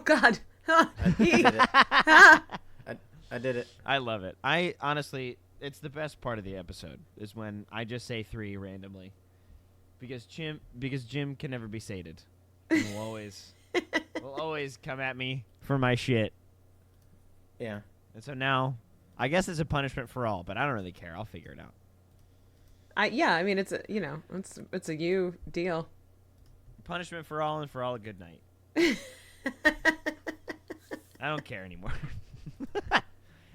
God. I did it. Ah. I did it. I love it. I honestly, it's the best part of the episode is when I just say 3 randomly, because Jim can never be sated. And will always come at me for my shit. Yeah. And so now, I guess it's a punishment for all, but I don't really care. I'll figure it out. I mean, it's a you deal. Punishment for all and for all a good night. I don't care anymore.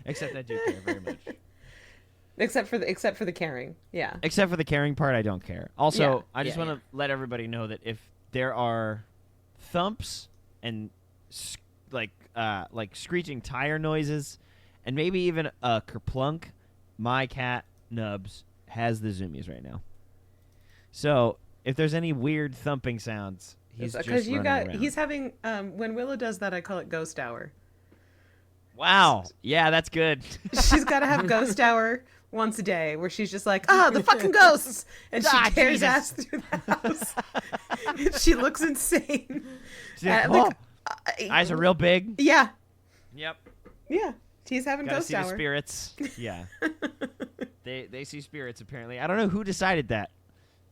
Except I do care very much. Except for the caring. Yeah. Except for the caring part, I don't care. Also, Yeah. I just want to let everybody know that if there are thumps and like screeching tire noises and maybe even a kerplunk, my cat Nubs has the zoomies right now. So if there's any weird thumping sounds, he's just running around. He's having when Willow does that, I call it ghost hour. Wow. Yeah, that's good. She's got to have ghost hour once a day where she's just like, the fucking ghosts. And she tears Jesus. ass through the house. And she looks insane. She's like, eyes are real big. Yeah. Yep. Yeah. He's having Gotta ghost see hour. the spirits. Yeah. They see spirits, apparently. I don't know who decided that,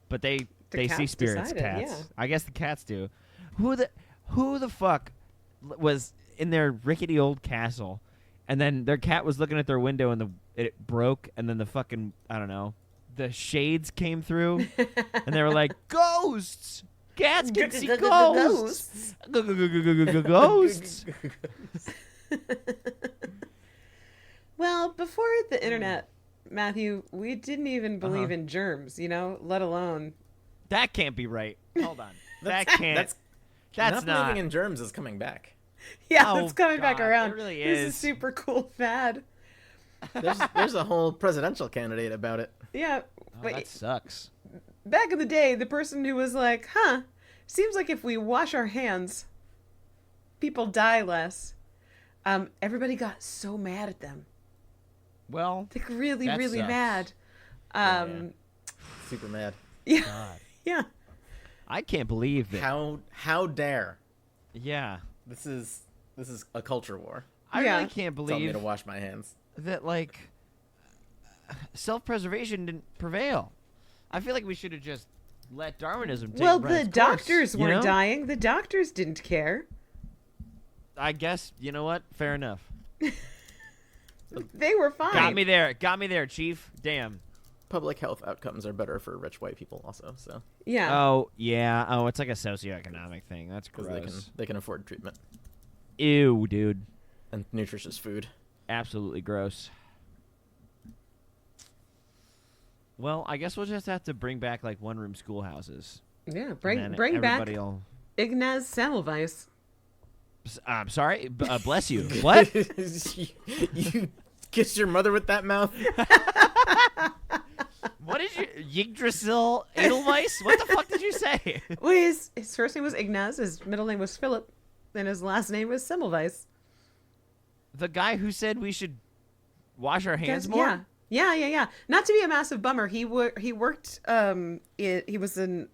but they see cats spirits, decided, cats. yeah. I guess the cats do. Who the fuck was in their rickety old castle, and then their cat was looking at their window and it broke, and then the fucking, I don't know, the shades came through, and they were like, ghosts! Cats can see ghosts! Ghosts! Well, before the internet, Matthew, we didn't even believe in germs, let alone... That can't be right. Hold on. That can't. That's not not. believing in germs is coming back. Yeah, Oh, it's coming back God, around. it really This is. is super cool fad. There's a whole presidential candidate about it. Yeah. Oh, but that sucks. back in the day, the person who was like, seems like if we wash our hands, people die less. Everybody got so mad at them. Well, Like really, that really sucks. mad. Super mad. Yeah. God. Yeah. I can't believe that. How dare? Yeah. This is a culture war. I Yeah. really can't Tell me believe to wash my hands. that, like, self-preservation didn't prevail. I feel like we should have just let Darwinism take Well, run the its doctors course, you weren't know? dying. The doctors didn't care. I guess, you know what? Fair enough. They were fine. Got me there, Chief. Damn. Public health outcomes are better for rich white people also, so Yeah. Oh, yeah. Oh, it's like a socioeconomic thing. That's because gross. they can afford treatment Ew, dude. and nutritious food. Absolutely gross. Well, I guess we'll just have to bring back, like, one-room schoolhouses. Yeah. And Bring then back everybody'll... Ignaz Semmelweis. I'm sorry. Bless you. What? You kiss your mother with that mouth? What did you... Yggdrasil Edelweiss? What the fuck did you say? Well, his first name was Ignaz, his middle name was Philip, and his last name was Semmelweis. The guy who said we should wash our hands more? Yeah. Not to be a massive bummer, he worked. He was in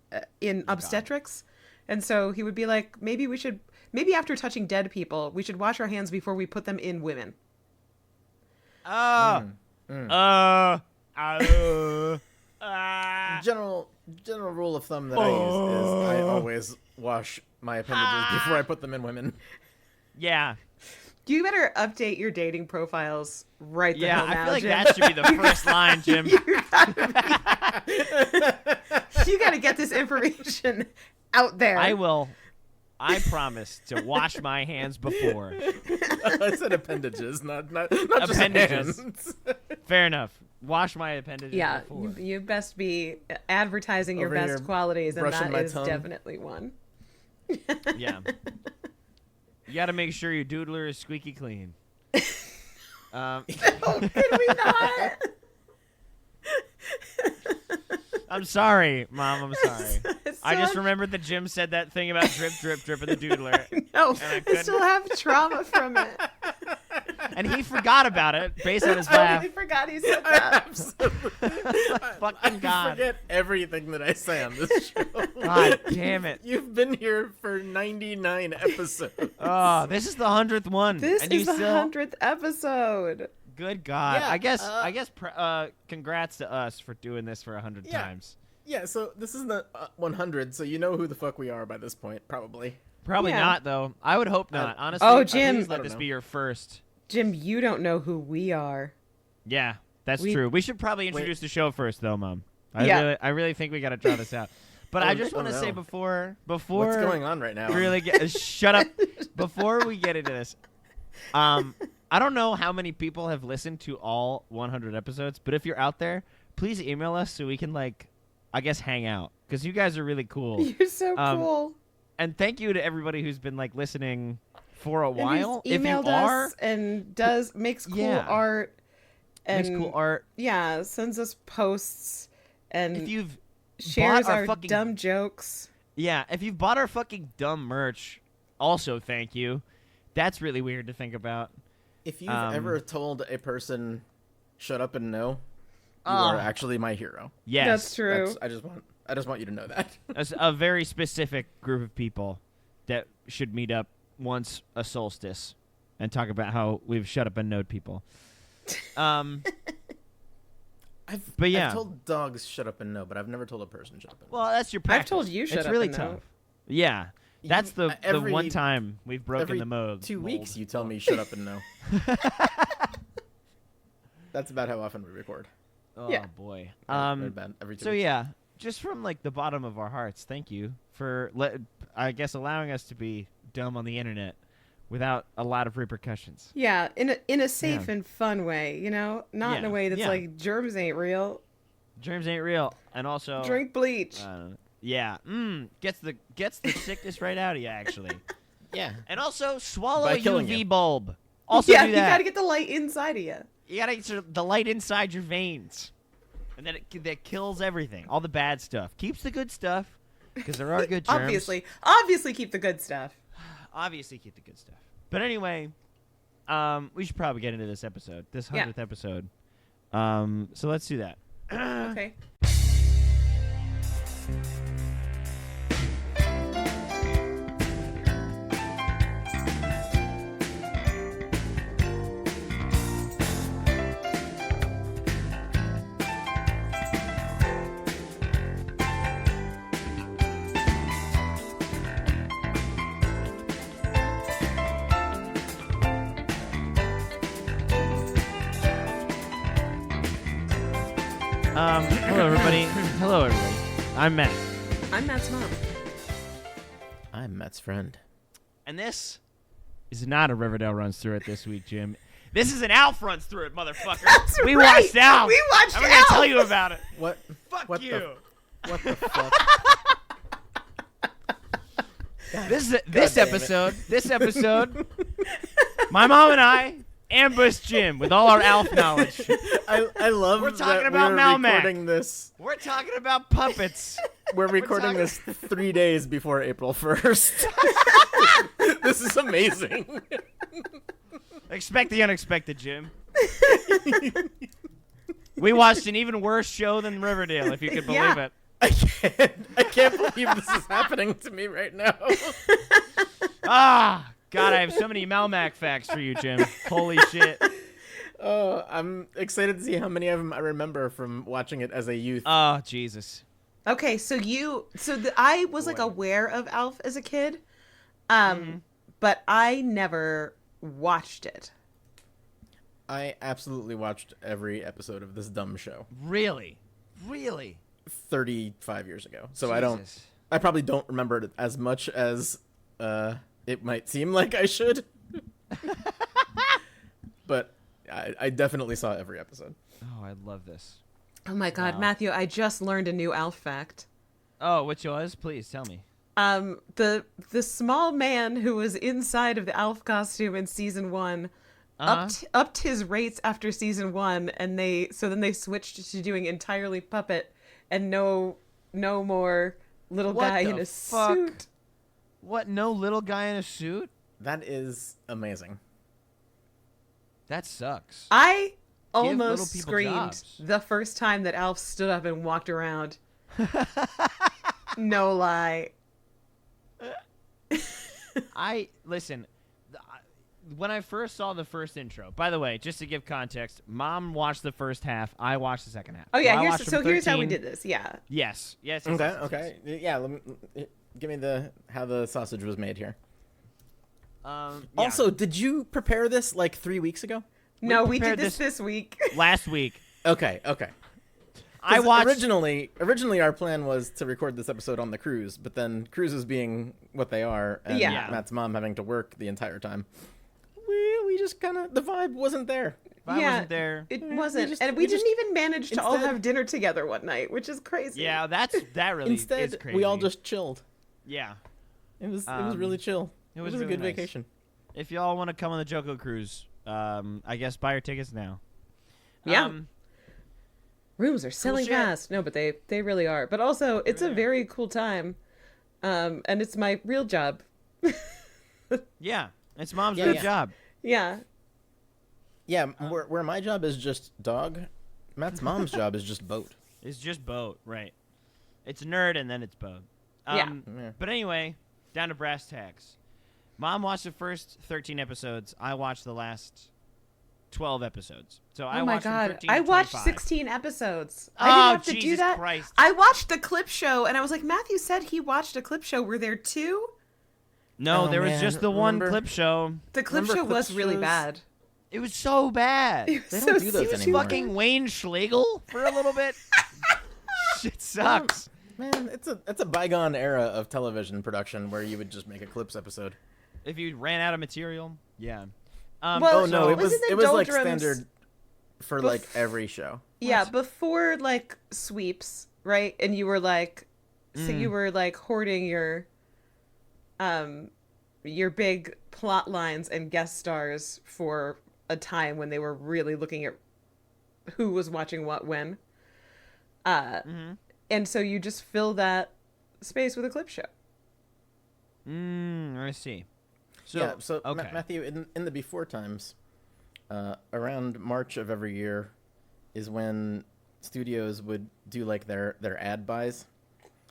obstetrics, and so he would be like, maybe after touching dead people, we should wash our hands before we put them in women. General rule of thumb that I use is I always wash my appendages before I put them in women. Yeah. You better update your dating profiles right the Yeah, hell now, I feel like Jim. that should be the first line, Jim. You gotta get this information out there. I promise to wash my hands before. I said appendages, not just Appendages. hands. Fair enough. Wash my appendages Yeah, before. you best be advertising your Over here best qualities, and brushing that my is tongue. definitely one. Yeah. You got to make sure your doodler is squeaky clean. Oh, can we not? I'm sorry, Mom. I'm sorry. It's I so just un- remembered that Jim said that thing about drip, drip, drip in the doodler. No, I I couldn't- still have trauma from it. and he forgot about it based on his I laugh. really forgot he said that. Absolutely. Fucking God. I forget everything that I say on this show. God damn it. You've been here for 99 episodes. Oh, this is the 100th one. This and is you the still... 100th episode. Good God. Yeah, I guess congrats to us for doing this for 100 Yeah. times. Yeah, so this is the 100, so you know who the fuck we are by this point, probably. Probably Yeah. not, though. I would hope not. Honestly, Oh, Jim. please I let don't this know. be your first. Jim, you don't know who we are. Yeah, that's We- true. We should probably introduce the show first, though, Mom. Yeah. I really think we got to draw this out. But I just want to say no. before What's going on right now? we really get shut up before we get into this. I don't know how many people have listened to all 100 episodes, but if you're out there, please email us so we can I guess hang out because you guys are really cool. You're so cool. And thank you to everybody who's been listening for a And while. who's emailed us and makes cool Yeah. art. And makes cool art. Yeah, sends us posts and If you've shares bought our our fucking- dumb jokes. Yeah, if you've bought our fucking dumb merch, also thank you. That's really weird to think about. If you've ever told a person, shut up and no, you are actually my hero. Yes, That's true. I just want you to know that. That's a very specific group of people that should meet up once a solstice and talk about how we've shut up and knowed people. But yeah. I've told dogs shut up and no, but I've never told a person shut up and no. Well, that's your I've practice. told you shut it's up really and tough. no. Yeah, that's the every- one time we've broken Every the mode. 2 weeks, you tell me shut up and no. That's about how often we record. Oh Yeah. boy. Every 2 So weeks. yeah, just from the bottom of our hearts, thank you for I guess allowing us to be dumb on the internet without a lot of repercussions. Yeah, in a safe Yeah. and fun way, not in Yeah, a way that's yeah. like germs ain't real. Germs ain't real, and also Drink bleach. yeah, gets the sickness right out of you actually, Yeah. and also swallow By a killing UV you. bulb. Also yeah, do you that. gotta get the light inside of you. You gotta get the light inside your veins, and then that kills everything, all the bad stuff. Keeps the good stuff, because there are good germs. Obviously keep the good stuff. Obviously keep the good stuff. But anyway, we should probably get into this episode, this 100th episode. So let's do that. Okay. Hello everybody. Hello everybody. I'm Matt, I'm Matt's mom. I'm Matt's friend. and this is not a Riverdale runs through it this week, Jim. This is an Alf runs through it, motherfucker. That's we right. watched Alf. We watched and we're gonna Alf. tell you about it. What? Fuck what you. What the fuck? This damn it. episode, my mom and I ambushed Jim with all our Alf knowledge. I love We're talking that about we're Malmac. recording this. We're talking about puppets. We're recording talking- this 3 days before April 1st. This is amazing. Expect the unexpected, Jim. We watched an even worse show than Riverdale, if you could believe Yeah. it. I can't believe this is happening to me right now. Ah, God, I have so many Malmac facts for you, Jim. Holy shit. Oh, I'm excited to see how many of them I remember from watching it as a youth. Oh, Jesus. Okay, so I was Boy. aware of Alf as a kid, Mm-hmm. but I never watched it. I absolutely watched every episode of this dumb show Really? Really? 35 years ago. So Jesus. I probably don't remember it as much as it might seem like I should. But I definitely saw every episode. Oh, I love this. Oh my God, Wow. Matthew! I just learned a new Alf fact. Oh, which was? Please tell me. The small man who was inside of the Alf costume in season 1 upped his rates after season 1, and then they switched to doing entirely puppet and no more little What guy the in a fuck? suit. What? No little guy in a suit? That is amazing. That sucks. I little almost people screamed jobs. the first time that Alf stood up and walked around. No lie. Listen. When I first saw the first intro, by the way, just to give context, Mom watched the first half. I watched the second half. Oh yeah, I here's watched from here's how we 13. did this. Yeah. Yes. Okay. Yeah. Give me how the sausage was made here. Yeah. Also, did you prepare this like 3 weeks ago? No, we did prepared this week. last week. Okay. I watched. Originally, our plan was to record this episode on the cruise, but then cruises being what they are, and Yeah. Matt's mom having to work the entire time, we just kind of the vibe wasn't there. I Yeah. wasn't there. It We wasn't, just- and we we just- didn't even manage to all instead- have dinner together one night, which is crazy. Yeah, that really is Instead, crazy. we all just chilled. Yeah. It was really chill. It was a really good nice. vacation. If y'all want to come on the Joko cruise, I guess buy your tickets now. Yeah. Rooms are selling shit. fast. No, but they really are. But also, it's a there. very cool time, and it's my real job. Yeah, it's Mom's Yeah, real yeah. job. Yeah. Yeah, where my job is just dog, Matt's mom's job is just boat. It's just boat, right? It's nerd and then it's boat. Yeah. Yeah. But anyway, down to brass tacks. Mom watched the first 13 episodes. I watched the last 12 episodes. So I Oh my watched from god. 13 I to watched 25. 16 episodes. Oh, I didn't have to do Jesus that. Christ. I watched the clip show and I was like, Matthew said he watched a clip show. Were there two? No, Oh, there was man. just the one Remember- clip show. The clip Remember show clip was really shows? bad. It was so bad. It was They so don't do those stupid. anymore. Fucking Wayne Schlegel for a little bit. Shit sucks. Man, it's a bygone era of television production where you would just make a clips episode. If you ran out of material, yeah. Well, Oh no, it was Wasn't the like doldrums standard for bef- like every show. Yeah, before like sweeps, right? And you were like, so Mm. you were like hoarding your big plot lines and guest stars for a time when they were really looking at who was watching what when. And so you just fill that space with a clip show. I see. So, Yeah, so okay. Matthew, in the before times, around March of every year is when studios would do like their ad buys.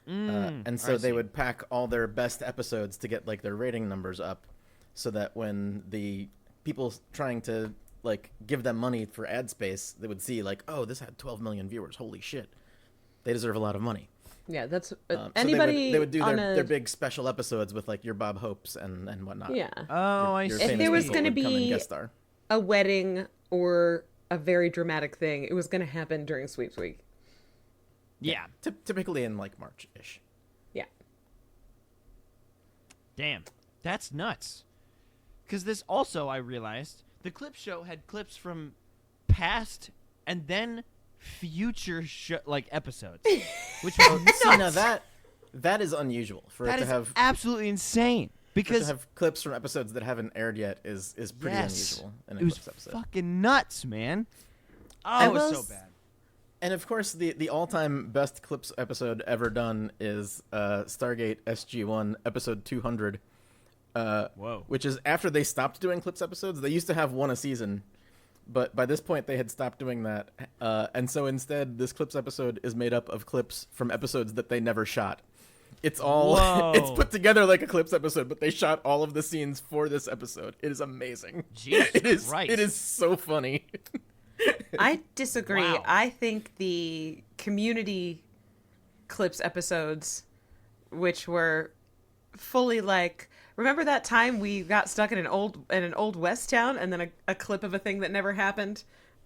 And so I they see. would pack all their best episodes to get like their rating numbers up so that when the people trying to like give them money for ad space, they would see like, oh, this had 12 million viewers. Holy shit. They deserve a lot of money. Yeah, that's So anybody they would do on their big special episodes with like your Bob Hopes and whatnot. yeah, Oh, I Your see. If famous there was people gonna would come and be- guest star. a wedding or a very dramatic thing, it was going to happen during sweeps week. Yeah. Typically in like March-ish. Yeah. Damn. That's nuts. Because this also, I realized, the clip show had clips from past and then future like episodes, which was See, nuts. now that is unusual for That it is to have absolutely insane. for it Because to have clips from episodes that haven't aired yet is pretty yes, unusual in a it was clips episode. fucking nuts, man. Oh, I it was will so bad. And of course, the all-time best clips episode ever done is Stargate SG-1 episode 200. Whoa. Which is after they stopped doing clips episodes. They used to have one a season, but by this point they had stopped doing that. And so instead, this clips episode is made up of clips from episodes that they never shot. It's all Whoa. it's put together like a clips episode, but they shot all of the scenes for this episode. It is amazing. Jesus it is Christ. it is so funny. I disagree. Wow. I think the community clips episodes, which were fully like, remember that time we got stuck in an old West town and then a clip of a thing that never happened?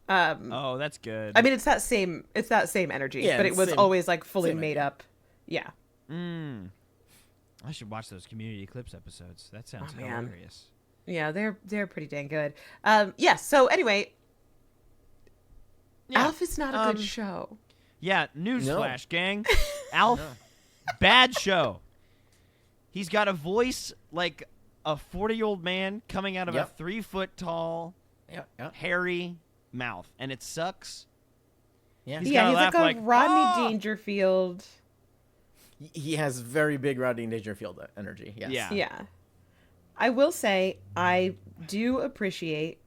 Oh, that's good. I mean, it's that same energy, Yeah, but it it's was same- always like fully same made idea. up. Yeah. I should watch those community clips episodes. That sounds Oh, man. hilarious. Yeah, they're pretty dang good. Yeah, so anyway, Yeah. Alf is not a good show. Yeah, newsflash, gang. Alf, bad show. He's got a voice like a 40-year-old man coming out of Yep. a 3-foot tall, Yeah. hairy mouth, and it sucks. Yeah. He's Yeah, gotta he's like laugh a like, Rodney "Ah!" Dangerfield. He has very big Rodney Dangerfield energy. Yes. Yeah. Yeah. I will say I do appreciate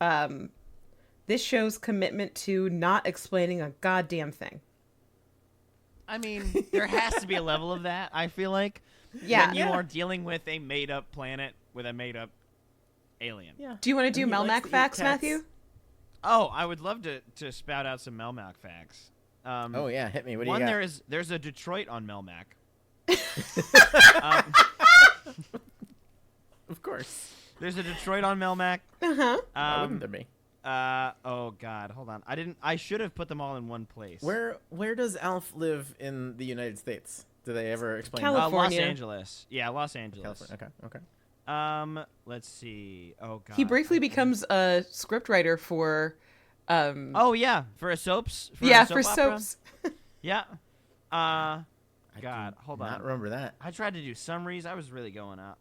this show's commitment to not explaining a goddamn thing. I mean, there has to be a level of that, I feel like. Yeah. When you are dealing with a made-up planet with a made-up alien. Yeah. Do you want to do And he likes Melmac to eat facts, cats. Matthew? Oh, I would love to spout out some Melmac facts. Oh yeah, hit me. What do One, you got? there's a Detroit on Melmac. Of course. There's a Detroit on Melmac. Uh-huh. Why wouldn't there be? Oh God, hold on. I should have put them all in one place. Where does Alf live in the United States? Do they ever explain that? Los California. Angeles. Yeah, Los Angeles. California. Okay. Let's see. Oh God. He briefly becomes a scriptwriter for Oh yeah, for a soaps. For yeah, a soap for opera? soaps. Yeah. I God, do hold not on. remember that. I tried to do summaries. I was really going out.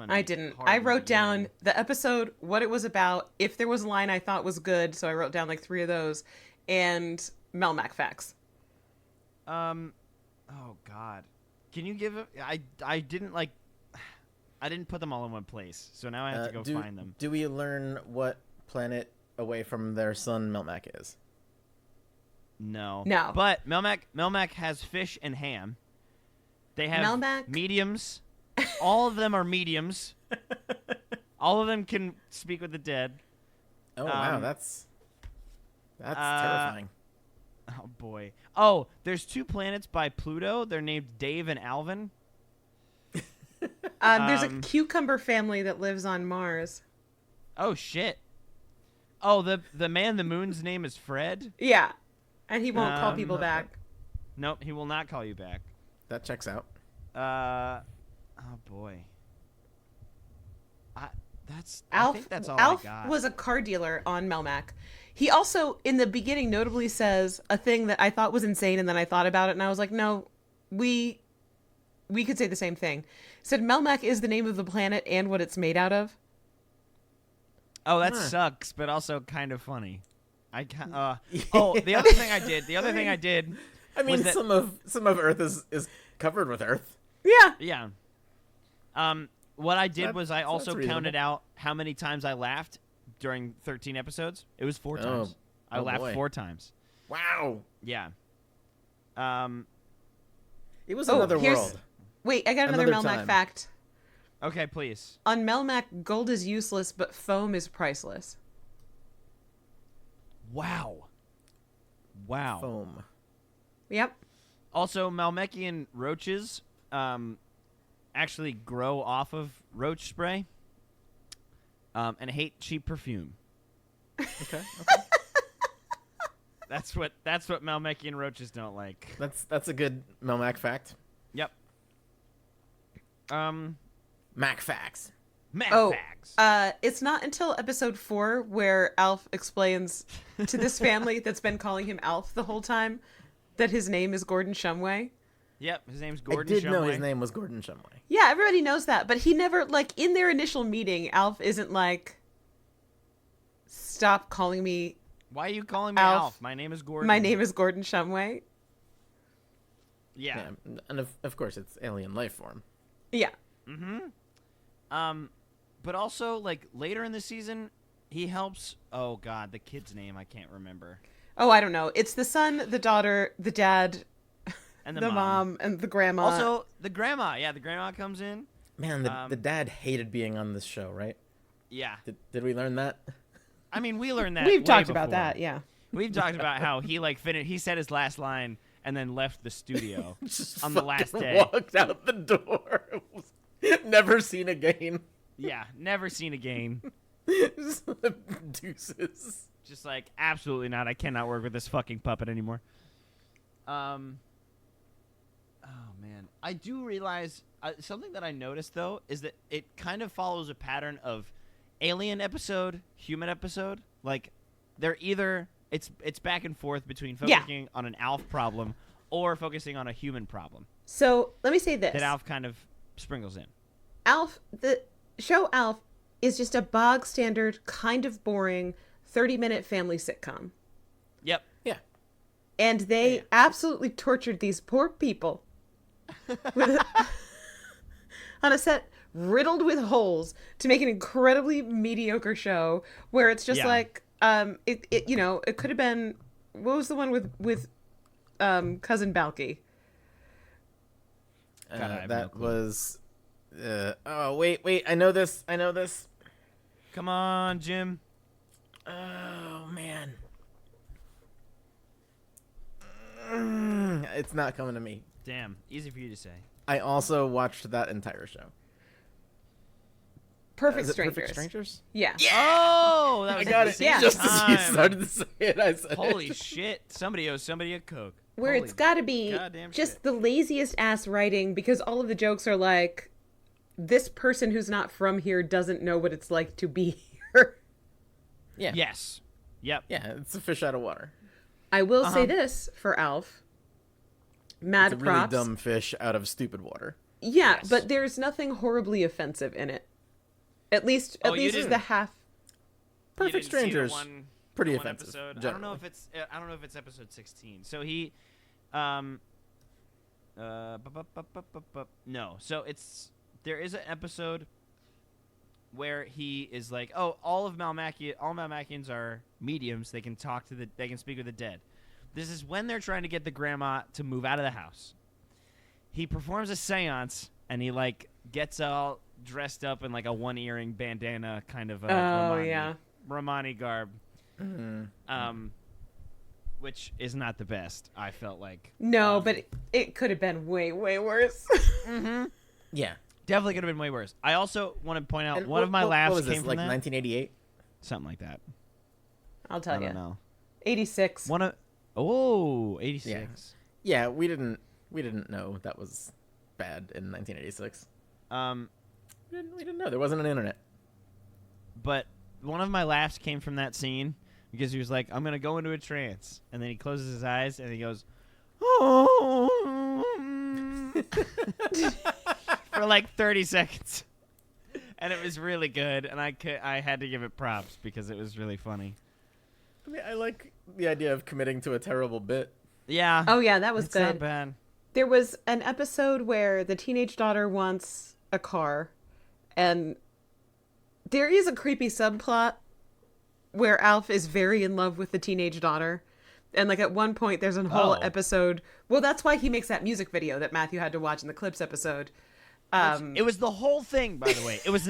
I didn't. hard I in the wrote down beginning. the episode, what it was about, if there was a line I thought was good, so I wrote down like 3 of those, and Melmac facts. Oh God. Can you give it? I didn't like. I didn't put them all in one place, so now I have to go find them. Do we learn what planet away from their sun Melmac is? No. No. But Melmac has fish and ham. They have Melmac? mediums. All of them are mediums. All of them can speak with the dead. Oh wow, that's terrifying. Oh boy. Oh, there's 2 planets by Pluto. They're named Dave and Alvin. There's a cucumber family that lives on Mars. Oh shit. Oh, the man the moon's name is Fred? Yeah. And he won't call people back. Nope, he will not call you back. That checks out. Oh boy. I think that's all Alf I got. was a car dealer on Melmac. He also, in the beginning, notably says a thing that I thought was insane, and then I thought about it, and I was like, no, we could say the same thing. He said Melmac is the name of the planet and what it's made out of. Oh, that Huh. sucks, but also kind of funny. Oh, the other thing I did. I mean, was that- some of Earth is covered with Earth. Yeah. Yeah. What I did was I That's also reasonable. counted out how many times I laughed during 13 episodes. It was 4 times. I laughed boy. 4 times. Wow. Yeah. It was Oh, another here's- world. Wait, I got another Another Melmac time. fact. Okay, please. On Melmac, gold is useless, but foam is priceless. Wow. Foam. Yep. Also, Malmekian roaches actually grow off of roach spray and hate cheap perfume. Okay. That's what Malmekian roaches don't like. That's a good Melmac fact. Yep. Mac facts. Facts. It's not until episode 4 where Alf explains to this family that's been calling him Alf the whole time that his name is Gordon Shumway. Yep, his name's I Gordon did know Shumway. his name was Gordon Shumway. Yeah, everybody knows that, but he never, like, in their initial meeting, Alf isn't like, stop calling me, Why are you calling me Alf. Alf? My name is Gordon. my name is Gordon Shumway. Yeah. Yeah, and of course it's alien life form. Yeah. But also, like, later in the season, he helps... Oh, God, the kid's name I can't remember. Oh, I don't know. It's the son, the daughter, the dad, And the mom, and the grandma. Also, the grandma. Yeah, the grandma comes in. Man, the dad hated being on this show, right? Yeah. Did we learn that? I mean, we learned that We've way talked about before. that, yeah. We've talked about how he, like, he said his last line and then left the studio Just on the last fucking day. walked out the door. Never seen again. Yeah, never seen again. Deuces. Just like, absolutely not. I cannot work with this fucking puppet anymore. Oh, man. I do realize something that I noticed, though, is that it kind of follows a pattern of alien episode, human episode. Like, they're either... It's back and forth between focusing on an Alf problem or focusing on a human problem So, let me say this. that Alf kind of sprinkles in. Alf, the show Alf is just a bog standard, kind of boring, 30-minute family sitcom. Yep. Yeah. And they absolutely tortured these poor people on a set riddled with holes to make an incredibly mediocre show where it's just like it could have been, what was the one with Cousin Balky? That was oh wait, I know this. Come on, Jim. Oh man. It's not coming to me. Damn, easy for you to say. I also watched that entire show. Perfect Is it Strangers. Perfect Strangers? Yeah. Oh, that I was got at it. the same Just as time. you started to say it, I said Holy it. shit! Somebody owes somebody a Coke. Where Holy it's got to be goddamn just shit. the laziest ass writing, because all of the jokes are like, this person who's not from here doesn't know what it's like to be here. Yeah. Yes. Yep. Yeah, it's a fish out of water. I will say this for Alf. Mad It's a really props. dumb fish out of stupid water. Yeah, Yes. but there's nothing horribly offensive in it. At least you is didn't- the half. Perfect You didn't see the Strangers, pretty one offensive. episode. I generally. don't know if it's episode 16. So he, no. So there is an episode where he is like, oh, all Malmacians are mediums. They can they can speak with the dead. This is when they're trying to get the grandma to move out of the house. He performs a seance and he like gets all dressed up in like a one earring bandana kind of Romani garb. Mm-hmm. Which is not the best, I felt like. No, but it could have been way, way worse. Yeah. Definitely could have been way worse. I also want to point out And one of my laughs what was came this, from like that. 1988? Something like that. I'll tell I don't you. know. 86. 86. Yeah, we didn't know that was bad in 1986. We didn't know there wasn't an internet. But one of my laughs came from that scene because he was like, I'm going to go into a trance. And then he closes his eyes and he goes, for like 30 seconds. And it was really good. And I had to give it props because it was really funny. I mean, I like the idea of committing to a terrible bit. Yeah. Oh, yeah, that was it's good. not bad. There was an episode where the teenage daughter wants a car, and there is a creepy subplot where Alf is very in love with the teenage daughter. And like at one point there's a whole episode. Well, that's why he makes that music video that Matthew had to watch in the clips episode. It was the whole thing, by the way. It was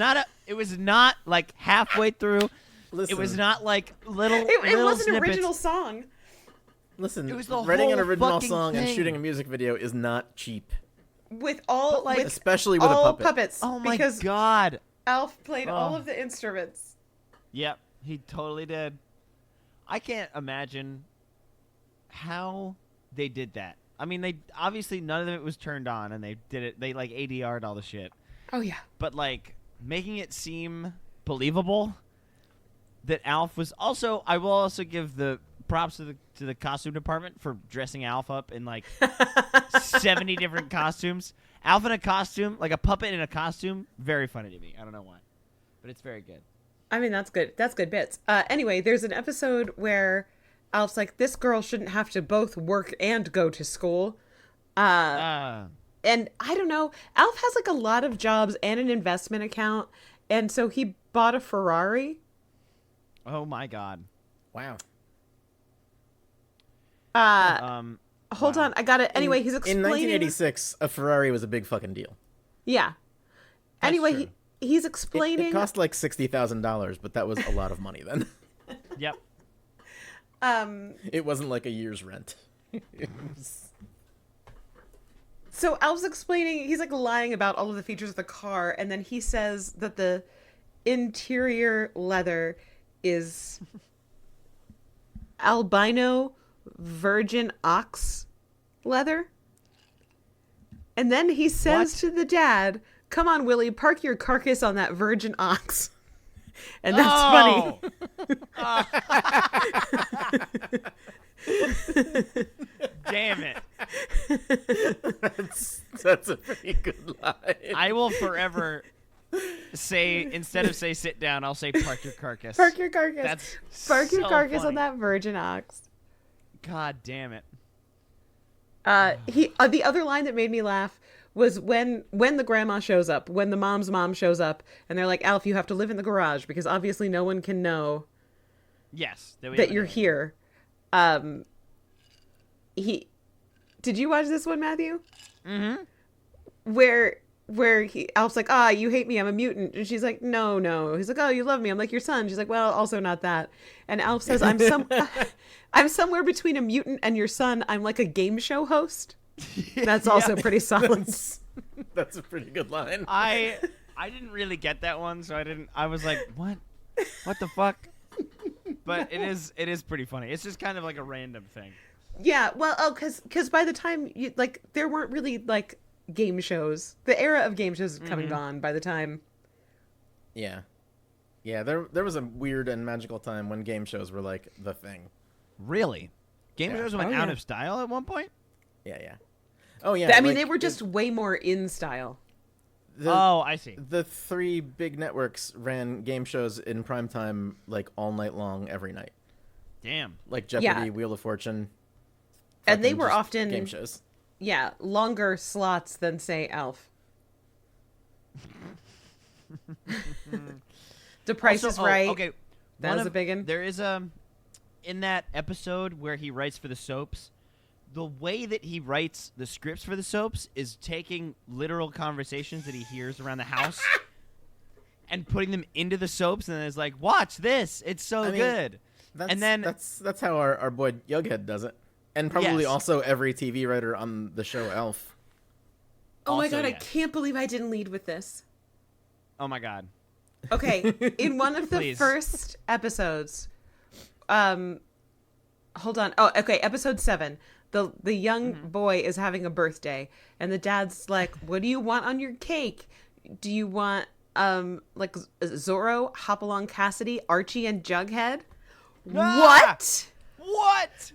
not like halfway through. Listen, It was not like little it little was an snippets. original song. Listen, It was the writing an whole original fucking song and thing. shooting a music video is not cheap, With all like- with especially with a all puppet. puppets. Oh my because god. Alf played all Oh. of the instruments. Yep, he totally did. I can't imagine how they did that. I mean, they obviously none of it was turned on, and they did it. They like ADR'd all the shit, Oh yeah. but like making it seem believable that Alf was also. I will also give the props to the costume department for dressing Alf up in like 70 different costumes. Alf in a costume, like a puppet in a costume, very funny to me. I don't know why, but it's very good. I mean, that's good. That's good bits. Anyway, there's an episode where Alf's like, this girl shouldn't have to both work and go to school. And I don't know. Alf has like a lot of jobs and an investment account. And so he bought a Ferrari. Oh my god. Wow. Hold Wow. on. I got it. Anyway, he's In explaining. 1986, a Ferrari was a big fucking deal. Yeah. Anyway, true. he's It explaining. cost like $60,000, but that was a lot of money then. Yep. It wasn't like a year's rent. It was- So Alf's explaining, he's like lying about all of the features of the car, and then he says that the interior leather is albino virgin ox leather. And then he says What? to the dad, "Come on, Willie, park your carcass on that virgin ox." And that's funny. Damn it. that's a pretty good line. I will forever say, instead of say sit down, I'll say park your carcass. Park your carcass. That's Park your so carcass funny. on that virgin ox. God damn it. The other line that made me laugh was when the grandma shows up, when the mom's mom shows up, and they're like, Alf, you have to live in the garage because obviously no one can know Yes, that you're here. Did you watch this one, Matthew? Mm-hmm. Where Alf's like, you hate me, I'm a mutant. And she's like, no. He's like, oh, you love me, I'm like your son. She's like, well, also not that. And Alf says, I'm somewhere between a mutant and your son. I'm like a game show host. That's also pretty solid. That's a pretty good line. I didn't really get that one, so I was like, what the fuck? But it is pretty funny. It's just kind of like a random thing. Yeah, well, because by the time there weren't really like game shows. The era of game shows had come and gone by the time. Yeah, there was a weird and magical time when game shows were like the thing. Really? Game shows went out of style at one point? Yeah. Oh yeah. I mean, they were just way more in style. I see. The 3 big networks ran game shows in primetime like all night long every night. Damn. Like Jeopardy, Wheel of Fortune. And they were often game shows. Yeah, longer slots than say Alf. The Price is Right. Okay. That was a big one. There is in that episode where he writes for the soaps, the way that he writes the scripts for the soaps is taking literal conversations that he hears around the house and putting them into the soaps, and then it's like, watch this, it's so good. That's how our boy Jughead does it, and probably also every TV writer on the show Elf. Oh my god, I can't believe I didn't lead with this. Oh my god. Okay, in one of the first episodes, hold on. Oh, okay, episode 7. The young boy is having a birthday, and the dad's like, "What do you want on your cake? Do you want like Zorro, Hopalong Cassidy, Archie, and Jughead?" Ah! What?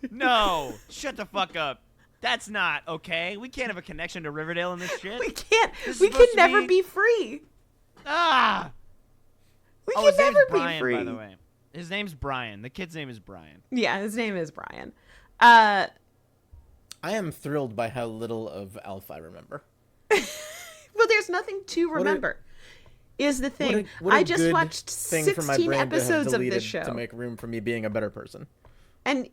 No, shut the fuck up. That's not okay. We can't have a connection to Riverdale in this shit. We can't. We can never be free. Ah. We can never Brian, be free. By the way, his name's Brian. The kid's name is Brian. Yeah, his name is Brian. I am thrilled by how little of Alf I remember. Well, there's nothing to remember. Is the thing. What a I just good watched thing for my 16 brain to have episodes of deleted this show. to make room for me being a better person. And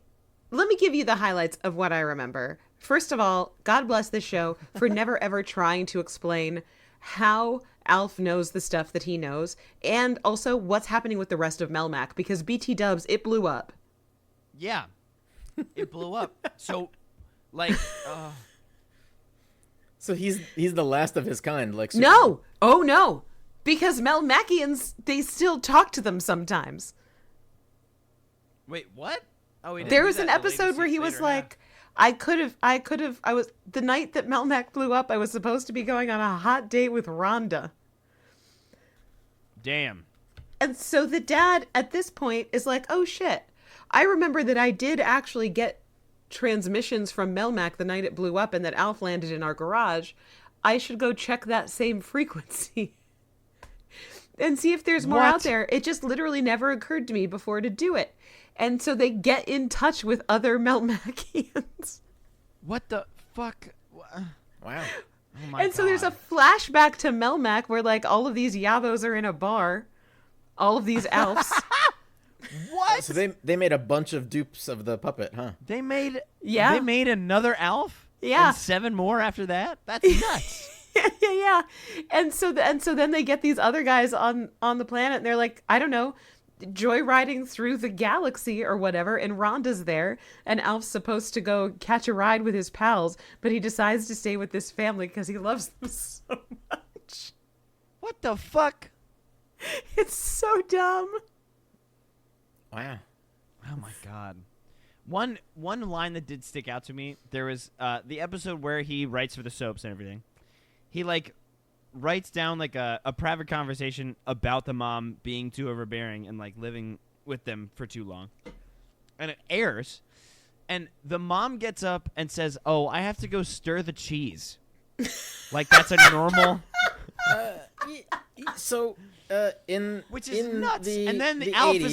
let me give you the highlights of what I remember. First of all, God bless this show for never ever trying to explain how Alf knows the stuff that he knows, and also what's happening with the rest of Melmac, because BT Dubs, it blew up. Yeah. It blew up. So, like, So he's the last of his kind, like Superman. No! Oh, no! Because Melmacians, they still talk to them sometimes. wait, what? Oh, he didn't There do was that an in the episode latest where he season was later, like, the night that Melmac blew up, I was supposed to be going on a hot date with Rhonda. Damn. And so the dad at this point is like, oh shit. I remember that I did actually get transmissions from Melmac the night it blew up and that Alf landed in our garage. I should go check that same frequency and see if there's more out there. It just literally never occurred to me before to do it. And so they get in touch with other Melmacians. What the fuck? Wow. Oh my And so there's a flashback to Melmac where like all of these Yavos are in a bar. All of these elves. What? So they made a bunch of dupes of the puppet, huh? They made Yeah. They made another Alf? Yeah. And 7 more after that? That's nuts. yeah. And so then they get these other guys on the planet and they're like, I don't know, joyriding through the galaxy or whatever, and Rhonda's there, and Alf's supposed to go catch a ride with his pals, but he decides to stay with this family because he loves them so much. What the fuck? It's so dumb. Wow. Oh my god. One line that did stick out to me, there was the episode where he writes for the soaps and everything. He like writes down like a private conversation about the mom being too overbearing and like living with them for too long. And it airs, and the mom gets up and says, "Oh, I have to go stir the cheese." Like that's a normal So which is in nuts. The, and then the Alf 80s,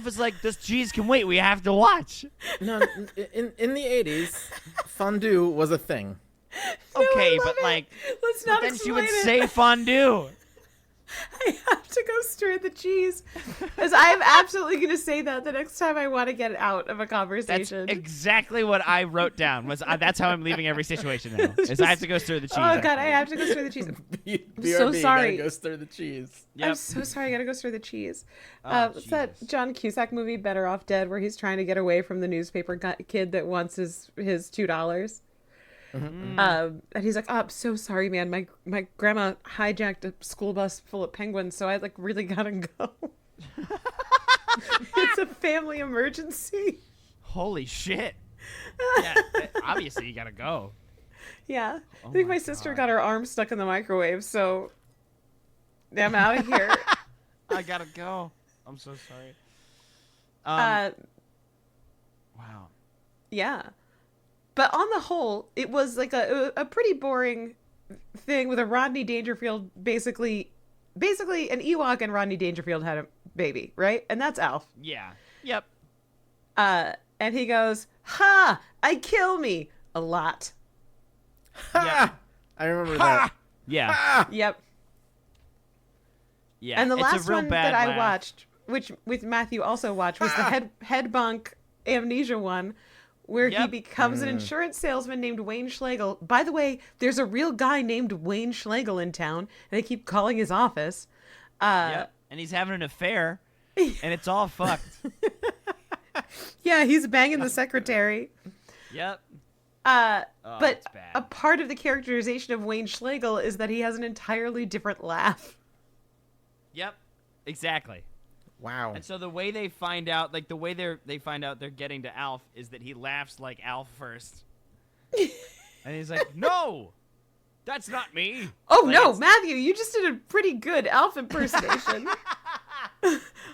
is like, this cheese can wait. We have to watch. No, in the 80s, fondue was a thing. Okay, I love but it. like, Let's but not then she would explain it. say fondue. I have to go stir the cheese, because I'm absolutely going to say that the next time I want to get out of a That's conversation. exactly what I wrote down. That's how I'm leaving every situation now. Is I have to go stir the cheese. Oh God, I afterwards. have to go stir the cheese. BRB, so sorry. Gotta go stir the cheese. Yep. I'm so sorry. I gotta go stir the cheese. Oh, What's that Jesus. John Cusack movie, Better Off Dead, where he's trying to get away from the newspaper kid that wants his $2. And he's like, "Oh, I'm so sorry, man. My grandma hijacked a school bus full of penguins, so I like really gotta go. It's a family emergency." Holy shit. Yeah, obviously you gotta go. Yeah, Oh I think my my sister God. got her arm stuck in the microwave, so I'm out of here. I gotta go. I'm so sorry. uh, Wow. Yeah. But on the whole, it was like a pretty boring thing with a Rodney Dangerfield, basically an Ewok and Rodney Dangerfield had a baby, right? And that's Alf. Yeah. Yep. And he goes, "Ha! I kill me a lot." Ha! I remember that. Yeah. Ah! Yep. Yeah. And the it's last a real one bad that I laugh. watched, which with Matthew also watched, was the head bunk amnesia one, where he Yep. becomes an insurance salesman named Wayne Schlegel. By the way, there's a real guy named Wayne Schlegel in town, and they keep calling his office. Yep. And he's having an affair, and it's all fucked. Yeah, he's banging the secretary. Yep. But it's bad. a part of the characterization of Wayne Schlegel is that he has an entirely different laugh. Yep. Exactly. Wow. And so the way they find out, like the way they find out they're getting to Alf is that he laughs like Alf first. And he's like, "No, that's not me." Oh Like, no, it's- Matthew, you just did a pretty good Alf impersonation.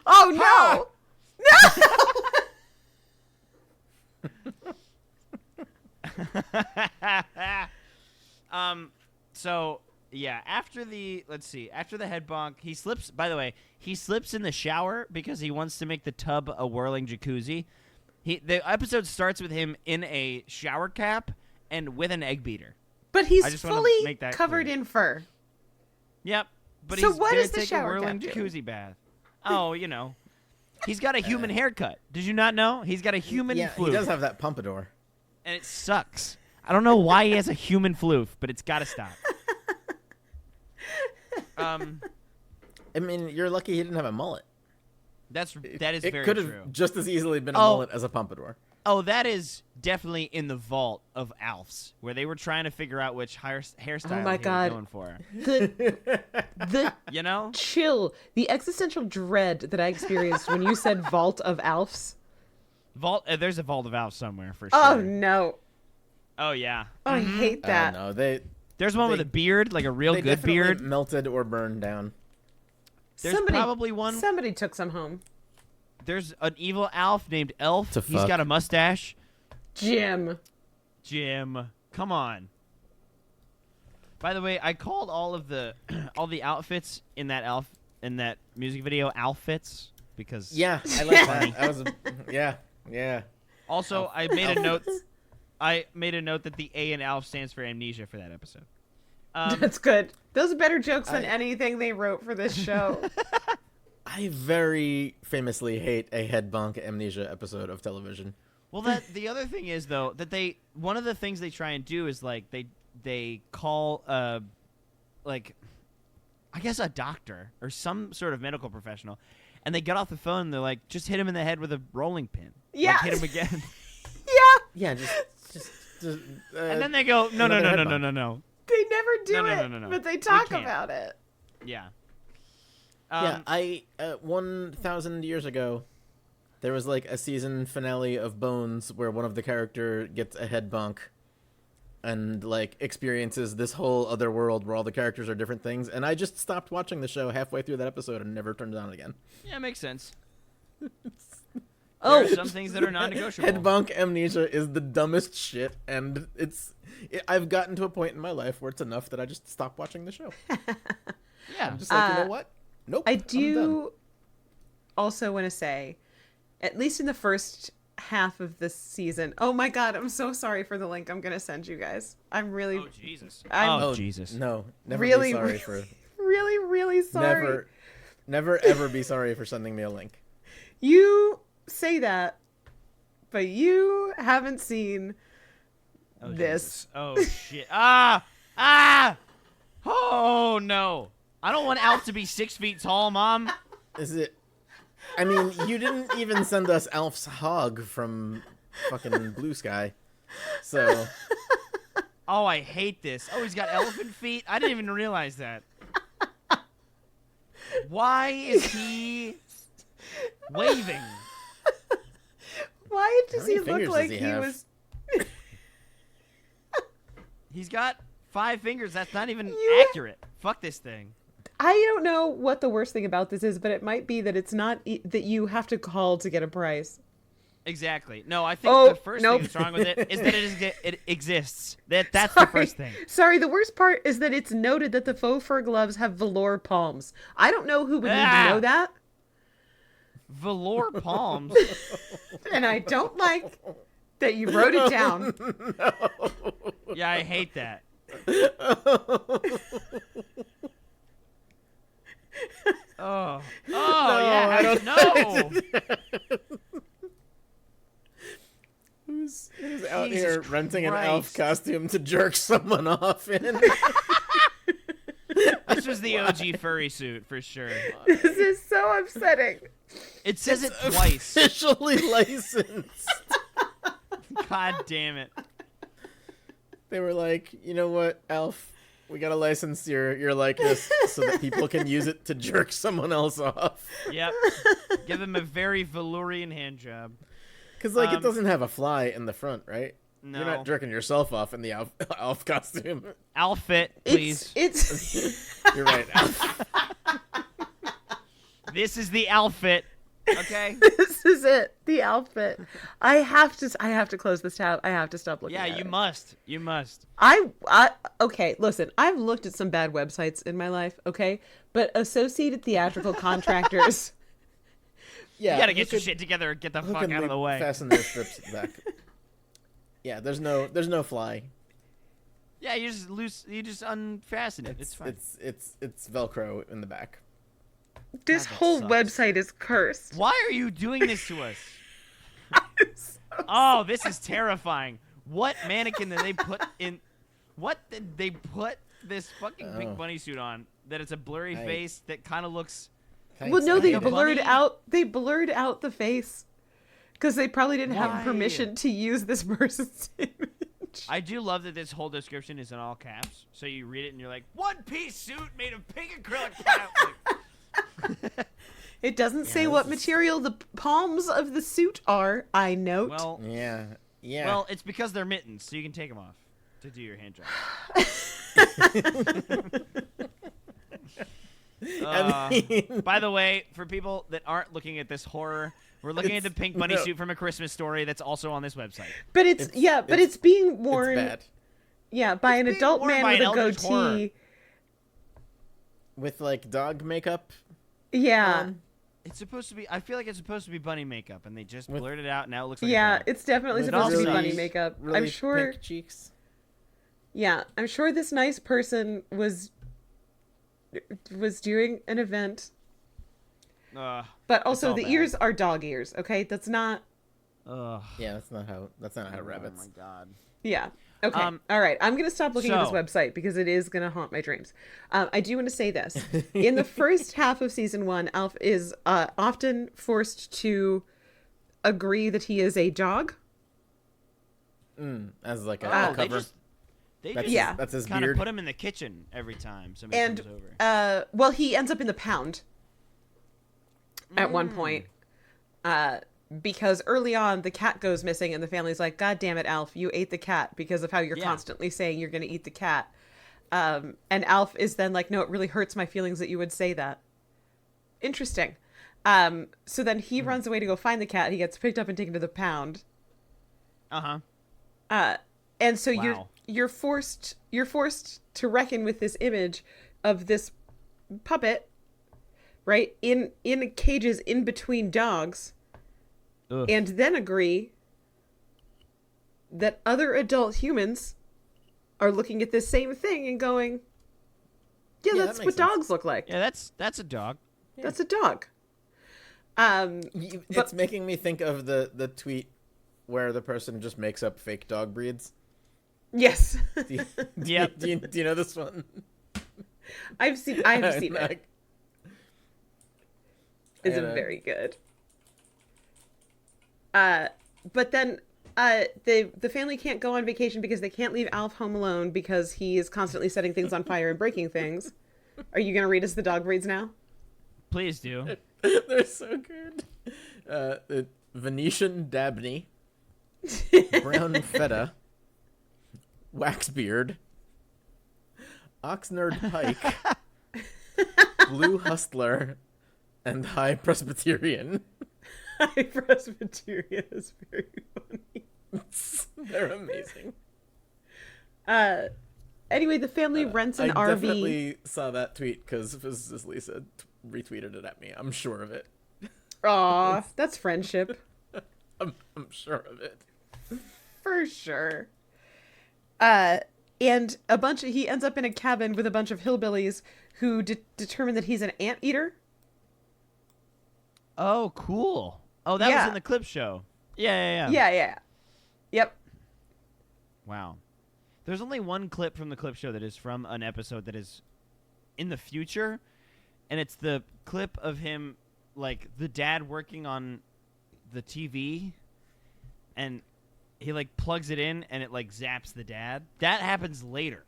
Oh no! So yeah, after the head bonk, he slips. By the way, he slips in the shower because he wants to make the tub a whirling jacuzzi. The episode starts with him in a shower cap and with an egg beater. But he's I just wanna fully make that covered clear. in fur. Yep. But So he's what gonna does the take shower a whirling cap do? jacuzzi bath. Oh, he's got a human haircut. Did you not know? He's got a human Yeah, floof, he does have that pompadour. and it sucks. I don't know why he has a human floof, but it's got to stop. I mean, you're lucky he didn't have a mullet. That is It very could true. have just as easily been a Oh. mullet as a pompadour. Oh, that is definitely in the vault of Alf's, where they were trying to figure out which hairstyle Oh my he God. was going for. The You know? chill, the existential dread that I experienced when you said vault of Alf's. Vault. There's a vault of Alf somewhere for sure. Oh no. Oh yeah. Oh, I hate that. No, There's one with They- a beard, like a real they good definitely beard. melted or burned down. There's probably one. Somebody took some home. There's an evil Alf named Elf. To He's fuck. got a mustache. Jim. Jim, come on. By the way, I called all the outfits in that music video outfits because Yeah, I like that. That was yeah. Also, I made a note. I made a note that the A in Alf stands for amnesia for that episode. That's good. Those are better jokes than anything they wrote for this show. I very famously hate a head bonk amnesia episode of television. Well, the other thing is though that one of the things they try and do is like they call like I guess a doctor or some sort of medical professional, and they get off the phone and they're like, just hit him in the head with a rolling pin. Yeah. Like, hit him again. Yeah. Yeah, just And then they go, no. head bonk. They never do it, No. but they We talk can't. about it. Yeah. Yeah, I 1,000 years ago, there was like a season finale of Bones where one of the character gets a head bonk and like experiences this whole other world where all the characters are different things, and I just stopped watching the show halfway through that episode and never turned it on again. Yeah, makes sense. Oh. There are some things that are non-negotiable. Head bonk amnesia is the dumbest shit, and I've gotten to a point in my life where it's enough that I just stop watching the show. Yeah. I'm just like, you know what? Nope. I I'm done. do also want to say, at least in the first half of this season. Oh my god, I'm so sorry for the link I'm gonna send you guys. I'm really Oh Jesus. I'm Jesus. No, never really, be sorry for really sorry. never ever be sorry for sending me a link. You say that, but you haven't seen this. Jesus. Oh shit. Ah! Oh no. I don't want Alf to be 6 feet tall, Mom. Is it? I mean, you didn't even send us Alf's hog from fucking Blue Sky, so. Oh, I hate this. Oh, he's got elephant feet. I didn't even realize that. Why is he waving? Why does How many he look fingers like does he he have? was? He's got 5 fingers. That's not even accurate. Fuck this thing. I don't know what the worst thing about this is, but it might be that it's not that you have to call to get a price. Exactly. No, I think Oh, the first nope. thing that's wrong with it is that it exists. That's the first thing. Sorry, the worst part is that it's noted that the faux fur gloves have velour palms. I don't know who would need to know that, Velour palms. and I don't like that you wrote it down. Yeah, I hate that. Oh, yeah, I I don't don't know. Who's out Jesus here renting an elf Christ. costume to jerk someone off in? This was the OG furry suit for sure. This is so upsetting. It says it twice. Officially licensed. God damn it. They were like, you know what, Alf? We gotta license your likeness so that people can use it to jerk someone else off. Yep. Give him a very Valurian hand job. Because, like, it doesn't have a fly in the front, right? No. You're not jerking yourself off in the elf costume. Outfit, please. It's You're right, Alf. This is the outfit. Okay. this is it. The outfit. I have to close this tab. I have to stop looking. Yeah, at you it. must. You must. Okay, listen, I've looked at some bad websites in my life, okay? But Associated Theatrical Contractors. Yeah, You gotta get hook your and- shit together and get the hook fuck and out of the loop, way. Fasten their strips back. Yeah, there's no fly. Yeah, you just unfasten it. It's fine. It's Velcro in the back. This God, that whole sucks. website is cursed. Why are you doing this to us? Oh, this is terrifying. What mannequin did they put in? What did they put this fucking Oh. pink bunny suit on? That it's a blurry I- face that kind of looks. Thanks, Well, no, I they hate it. blurred bunny? out. They blurred out the face because they probably didn't Why? have permission to use this person's image. I do love that this whole description is in all caps, so you read it and you're like, one-piece suit made of pink acrylic cap. Like, It doesn't say what this is- material the palms of the suit are. I note. well, Yeah. well, it's because they're mittens, so you can take them off to do your hand job. I mean, By the way, for people that aren't looking at this horror, we're looking at the pink bunny no. suit from A Christmas Story that's also on this website. but it's being worn. it's bad. Yeah, by an being adult worn man by with an a eldritch horror. goatee. With like dog makeup. Yeah. It's supposed to be. I feel like it's supposed to be bunny makeup, and they just With- blurred it out. And now it looks like Yeah, a dog. it's definitely With supposed to be really- bunny makeup. Really I'm sure. pink cheeks. Yeah, I'm sure this nice person was doing an event, but also all the bad. ears are dog ears. Okay, that's not. Yeah, that's not how rabbits. Oh my god. Yeah. Okay. All right. I'm gonna stop looking at so- this website because it is gonna haunt my dreams. I do want to say this: in the first half of season 1, Alf is often forced to agree that he is a dog. As like a They cover. just Yeah. That's his kind of beard. put him in the kitchen every time somebody And comes over. well, he ends up in the pound at one Mm. point. Because early on the cat goes missing and the family's like, God damn it, Alf, you ate the cat because of how you're Yeah. constantly saying you're going to eat the cat. And Alf is then like, no, it really hurts my feelings that you would say that. Interesting. So then he runs away to go find the cat. He gets picked up and taken to the pound. And so Wow. you're forced to reckon with this image of this puppet, right? In cages in between dogs. Ugh. and then agree that other adult humans are looking at this same thing and going, yeah, Yeah, that's that what makes sense. dogs look like. Yeah, that's a dog. That's a dog. It's making me think of the tweet where the person just makes up fake dog breeds. Yes. Do you, Yep. do you know this one? I have seen it. It's And, very good. But then the family can't go on vacation because they can't leave Alf home alone because he is constantly setting things on fire and breaking things. Are you going to read us the dog breeds now? Please do. They're so good. The Venetian Dabney, Brown Feta, Waxbeard, Oxnard Pike, Blue Hustler, and High Presbyterian. High Presbyterian is very funny. They're amazing. Anyway, the family rents an I RV. definitely saw that tweet because Physicist Lisa retweeted it at me. I'm sure of it. Aw, that's friendship. I'm sure of it. For sure. And he ends up in a cabin with a bunch of hillbillies who determine that he's an anteater. Oh, cool. Oh, that was in the clip show. Yeah. Yeah. Yep. Wow. There's only one clip from the clip show that is from an episode that is in the future, and it's the clip of him, like, the dad working on the TV, and he, like, plugs it in, and it, like, zaps the dad. That happens later.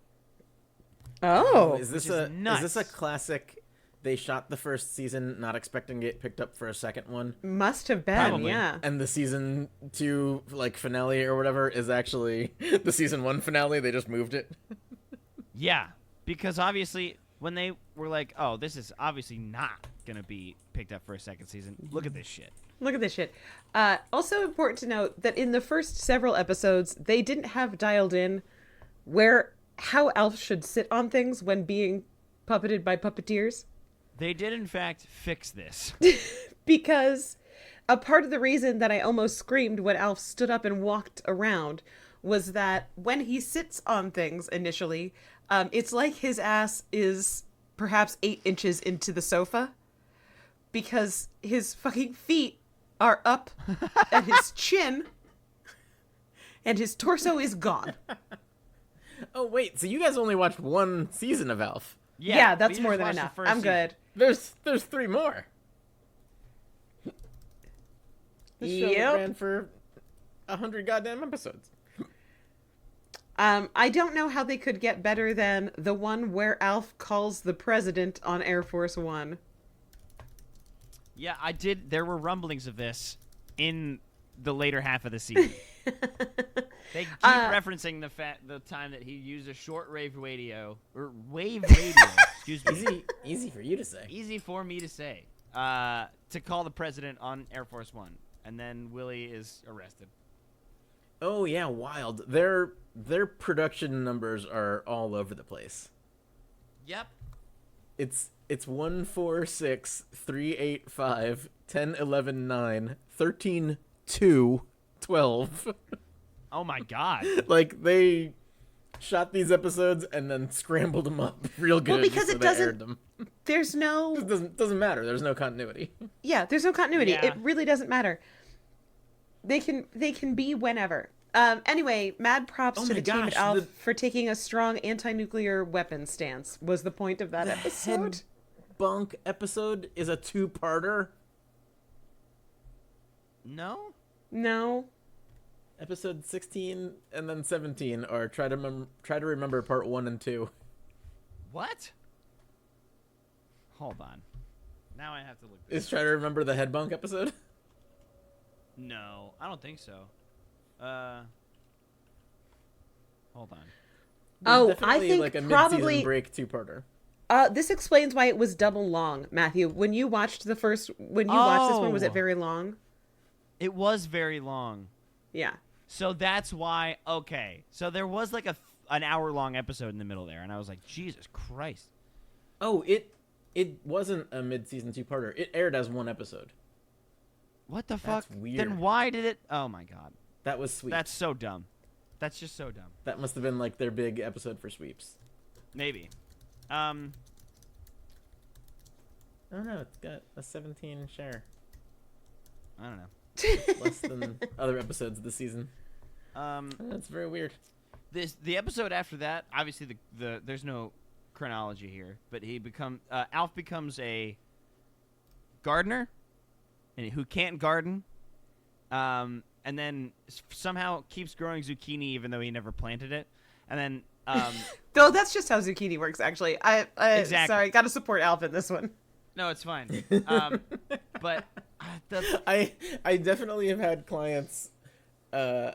Oh. Is this nuts. a classic? They shot the first season not expecting to get picked up for a second one, Must have been, Probably. yeah. and the season 2 like finale or whatever is actually the season 1 finale. They just moved it. Yeah, because obviously when they were like, oh, this is obviously not going to be picked up for a second season, look at this shit. Look at this shit. Also important to note that in the first several episodes, they didn't have dialed in how Alf should sit on things when being puppeted by puppeteers. They did, in fact, fix this. Because a part of the reason that I almost screamed when Alf stood up and walked around was that when he sits on things initially, it's like his ass is perhaps 8 inches into the sofa because his fucking feet are up at his chin and his torso is gone. Oh wait, so you guys only watched one season of Alf? Yeah, we that's just more than watched the enough. first I'm season. good. There's 3 more. This show Yep. ran for 100 goddamn episodes. I don't know how they could get better than the one where Alf calls the president on Air Force One. Yeah, I did. There were rumblings of this in the later half of the season. They keep referencing the time that he used a shortwave radio or wave radio. Excuse me. Easy for you to say. Easy for me to say. To call the president on Air Force One, and then Willie is arrested. Oh yeah, wild. Their production numbers are all over the place. Yep. It's 1 4 6 3 8 5 10 11 9 13 2 12. Oh my God. Like they shot these episodes and then scrambled them up real good. Well, because so it they doesn't- aired them. There's no... It doesn't matter. There's no continuity. Yeah, there's no continuity. Yeah. It really doesn't matter. They can be whenever. Anyway, mad props Oh to my the team gosh, at ALF the- for taking a strong anti-nuclear weapon stance, was the point of that episode. Bunk episode is a 2-parter. No? No. Episode 16 and then 17 are try to remember part 1 and 2. What? Hold on. Now I have to look. Is try to remember the head bunk episode? No, I don't think so. Hold on. Oh, There's I definitely, think like a probably... mid-season break 2-parter. This explains why it was double long, Matthew. When you watched watched this one, was it Oh. very long? It was very long. Yeah. So that's why. Okay. So there was like an hour-long episode in the middle there, and I was like, Jesus Christ. Oh, it wasn't a mid-season 2-parter. It aired as one episode. What the fuck? That's weird. Then why did it? Oh my god. That was sweet. That's so dumb. That's just so dumb. That must have been like their big episode for sweeps. Maybe. Oh no, it's got a 17 share. I don't know. Less than other episodes this season. That's very weird. The episode after that, obviously the there's no chronology here, but Alf becomes a gardener, and who can't garden, and then somehow keeps growing zucchini even though he never planted it, and then Though that's just how zucchini works, actually. I Exactly. Sorry, got to support Alf in this one. no, it's fine. But I definitely have had clients a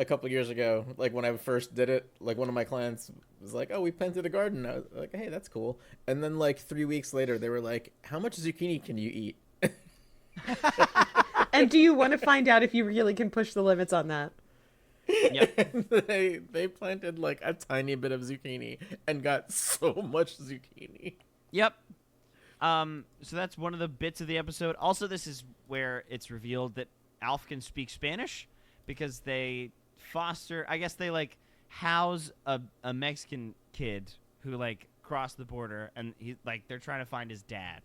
couple years ago, like when I first did it, like one of my clients was like, "Oh, we planted a garden." I was like, "Hey, that's cool." And then like 3 weeks later, they were like, "How much zucchini can you eat?" And do you want to find out if you really can push the limits on that? Yep. They planted like a tiny bit of zucchini and got so much zucchini. Yep. So that's one of the bits of the episode. Also, this is where it's revealed that Alf can speak Spanish because they I guess they like house a Mexican kid who like crossed the border, and they're trying to find his dad.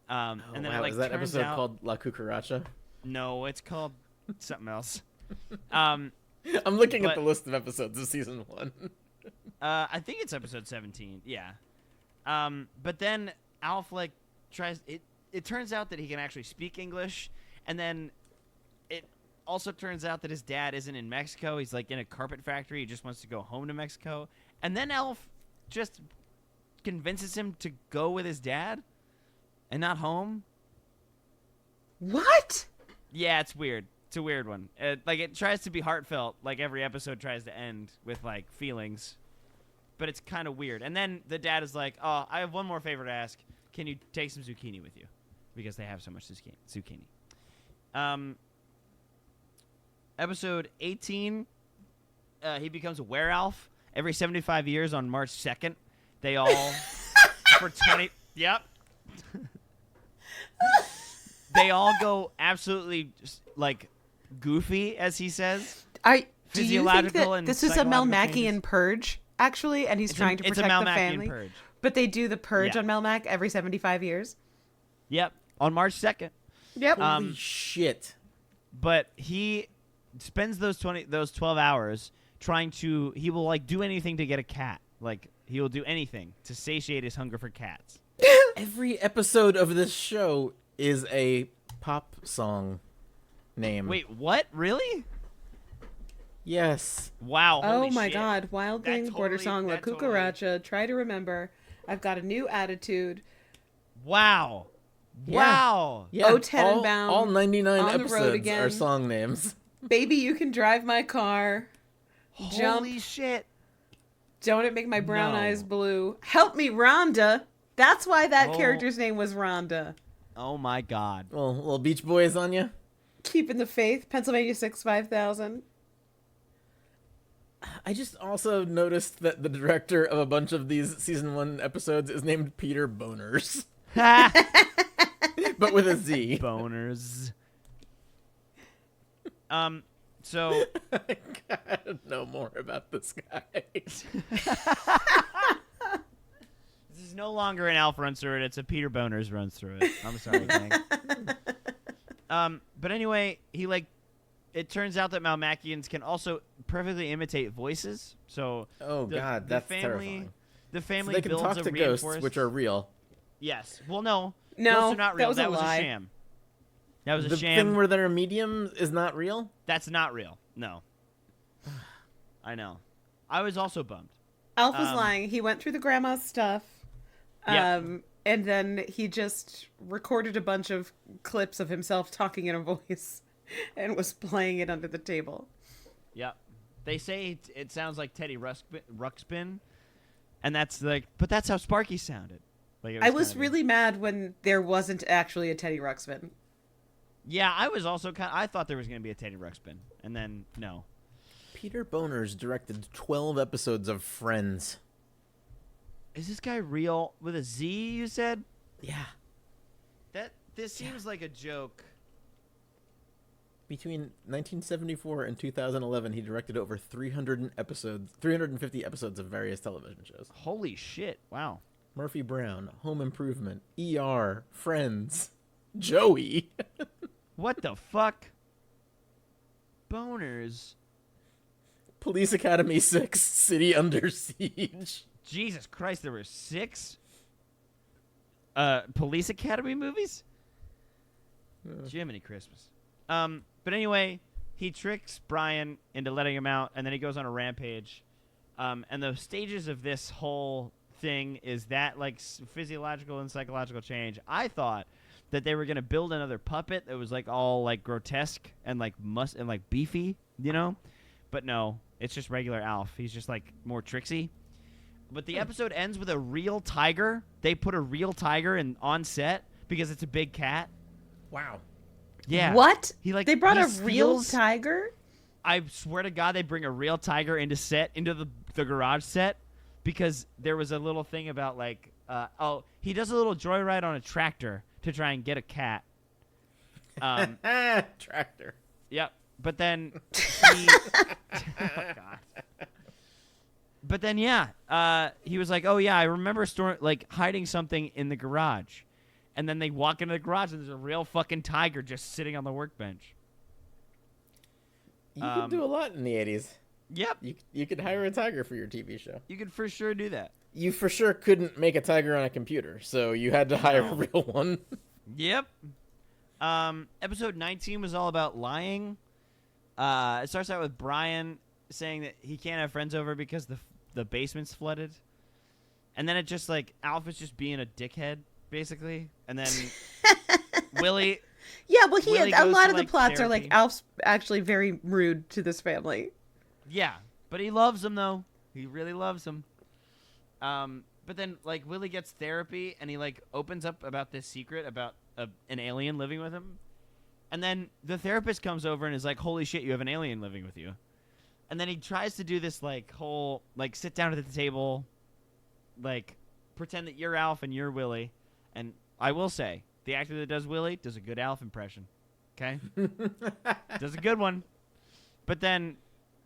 And then wow, it, like, is that turns episode out, called La Cucaracha? No, it's called something else. I'm looking at But- the list of episodes of season 1. I think it's episode 17. Yeah. But then Alf like tries it. It turns out that he can actually speak English, and then it also turns out that his dad isn't in Mexico. He's like in a carpet factory. He just wants to go home to Mexico, and then Alf just convinces him to go with his dad, and not home. What? Yeah, it's weird. It's a weird one. It tries to be heartfelt, like every episode tries to end with like feelings, but it's kind of weird. And then the dad is like, "Oh, I have one more favor to ask. Can you take some zucchini with you?" Because they have so much zucchini. Episode 18, he becomes a werewolf. Every 75 years on March 2nd, they all for 20. Yep. They all go absolutely like goofy, as he says. Do you think Physiological that and this is a psychological Melmacian changes. purge, actually, and he's trying to It's a protect the Melmacian family? purge. But they do the purge Yeah. on Melmac every 75 years? Yep, on March 2nd. Yep. Holy shit. But he spends those 12 hours trying to. He will like do anything to get a cat. Like he will do anything to satiate his hunger for cats. Every episode of this show is a pop song name. Wait, what? Really? Yes. Wow. Oh holy my shit. god, Wild That Thing, Border totally- Song, La that totally- Cucaracha, Try to Remember, I've Got a New Attitude, Wow. Yeah. Wow. Yeah. Oh, Tenenbaum, all 99 On the Road episodes Again. are song names. Baby You Can Drive My Car, Jump, Holy shit. Don't It Make My Brown No. Eyes Blue, Help Me Rhonda. That's why that Oh. character's name was Rhonda. Oh my god. Well, little Beach Boys on you. Keeping the Faith, Pennsylvania 6 5000. I just also noticed that the director of a bunch of these season 1 episodes is named Peter Boners, but with a Z. Boners. So I gotta know more about this guy. this is no longer an Alf runs through it. It's a Peter Boners runs through it. I'm sorry, gang. But anyway, it turns out that Malmacians can also perfectly imitate voices. So Oh god, that's terrifying. The So family they can builds talk a to ghosts, reinforced. which are real. Yes. Well, no. No, Ghosts are not real. that was a lie. sham. That was a The sham. thing where they're medium is not real? That's not real. No. I know. I was also bummed. Alf was lying. He went through the grandma's stuff. Yep. And then he just recorded a bunch of clips of himself talking in a voice and was playing it under the table. Yep. They say it sounds like Teddy Ruxpin, and that's like, but that's how Sparky sounded. Like it I was kinda- really mad when there wasn't actually a Teddy Ruxpin. Yeah, I was also I thought there was going to be a Teddy Ruxpin, and then no. Peter Boners directed 12 episodes of Friends. Is this guy real with a Z? You said Yeah. this seems like a joke. Between 1974 and 2011, he directed over 350 episodes of various television shows. Holy shit! Wow. Murphy Brown, Home Improvement, ER, Friends, Joey. What the fuck? Boners. Police Academy 6, City Under Siege. Jesus Christ, there were 6 Police Academy movies? Jiminy Christmas. But anyway, he tricks Brian into letting him out, and then he goes on a rampage. And the stages of this whole thing is that, like, physiological and psychological change. I thought that they were going to build another puppet that was, like, all, like, grotesque and, like, beefy, you know? But no, it's just regular Alf. He's just, like, more tricksy. But the episode ends with a real tiger. They put a real tiger on set because it's a big cat. Wow. Yeah. What? They brought a real tiger? I swear to God, they bring a real tiger into the garage set, because there was a little thing about, like, he does a little joyride on a tractor to try and get a cat. Tractor. Yep. But then oh God. But then he was like, oh yeah, I remember hiding something in the garage. And then they walk into the garage, and there's a real fucking tiger just sitting on the workbench. You could do a lot in the 80s. Yep. You could hire a tiger for your TV show. You could for sure do that. You for sure couldn't make a tiger on a computer, so you had to hire a real one. Yep. Episode 19 was all about lying. It starts out with Brian saying that he can't have friends over because the basement's flooded. And then it just, like, Alf is just being a dickhead, basically. And then Willie... Yeah, well, Willie a goes lot to, of the like, plots are, therapy. like, Alf's actually very rude to this family. Yeah, but he loves them, though. He really loves them. But then, like, Willie gets therapy, and he, like, opens up about this secret about an alien living with him. And then the therapist comes over and is like, holy shit, you have an alien living with you. And then he tries to do this, like, whole, like, sit down at the table, like, pretend that you're Alf and you're Willie. And I will say, the actor that does Willie does a good Alf impression. Okay? Does a good one. But then,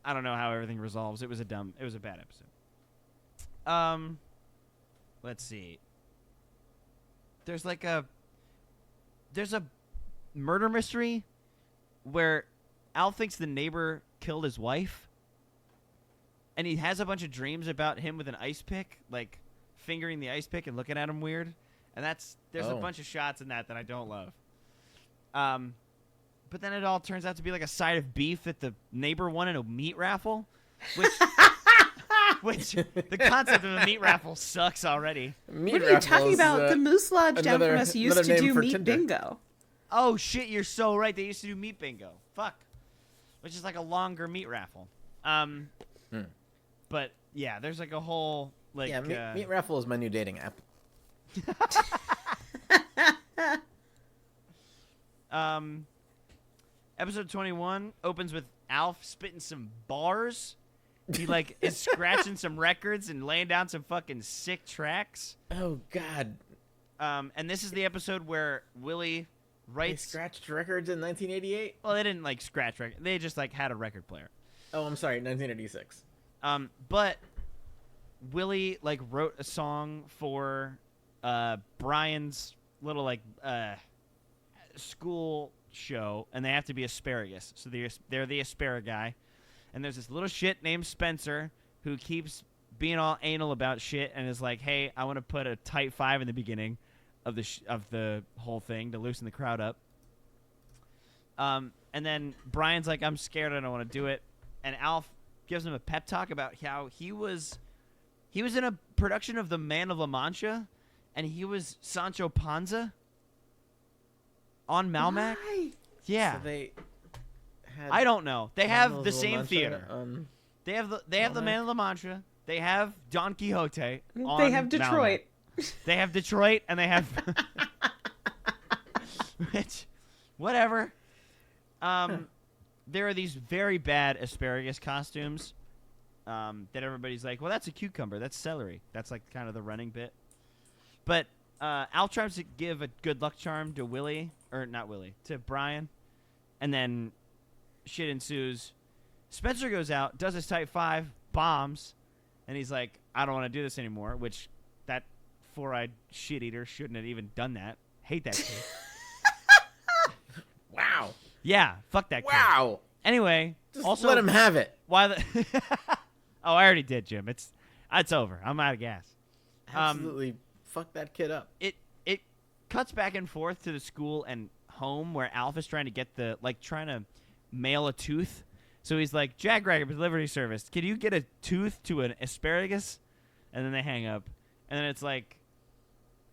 I don't know how everything resolves. It was a bad episode. Let's see. There's a murder mystery where Al thinks the neighbor killed his wife, and he has a bunch of dreams about him with an ice pick, like fingering the ice pick and looking at him weird. And there's a bunch of shots in that I don't love. But then it all turns out to be like a side of beef that the neighbor won in a meat raffle, which the concept of a meat raffle sucks already. What are you talking about? The Moose Lodge down from us used to do meat Tinder. bingo. Oh shit, you're so right. They used to do meat bingo. Fuck. Which is like a longer meat raffle. But yeah, there's like a whole like meat raffle is my new dating app. Episode 21 opens with Alf spitting some bars. He like is scratching some records and laying down some fucking sick tracks. Oh God. And this is the episode where Willie writes. They scratched records in 1988. Well, they didn't like scratch records. They just like had a record player. Oh, I'm sorry, 1986. But Willie like wrote a song for Brian's little like school show, and they have to be asparagus. So they're the asparagus guy. And there's this little shit named Spencer who keeps being all anal about shit and is like, "Hey, I want to put a tight 5 in the beginning of the whole thing to loosen the crowd up." And then Brian's like, "I'm scared. I don't want to do it." And Alf gives him a pep talk about how he was in a production of The Man of La Mancha, and he was Sancho Panza on Malmac. Why? Yeah. So they had I don't know. They have the La same Mancha theater. on They have the Man of La Mancha. They have Don Quixote. On They have Detroit. Malmac. They have Detroit, and they have which, whatever. There are these very bad asparagus costumes that everybody's like, well, that's a cucumber. That's celery. That's like kind of the running bit. But Al tries to give a good luck charm to to Brian. And then shit ensues. Spencer goes out, does his type 5, bombs, and he's like, I don't want to do this anymore, which that four-eyed shit-eater shouldn't have even done that. Hate that kid. Wow. Yeah, fuck that kid. Wow. Anyway, Just also let him have it. why the Oh, I already did, Jim. It's over. I'm out of gas. Absolutely fuck that kid up. It cuts back and forth to the school and home where Alf is trying to get trying to mail a tooth. So he's like, Jack Rager Delivery Service, can you get a tooth to an asparagus? And then they hang up. And then it's like,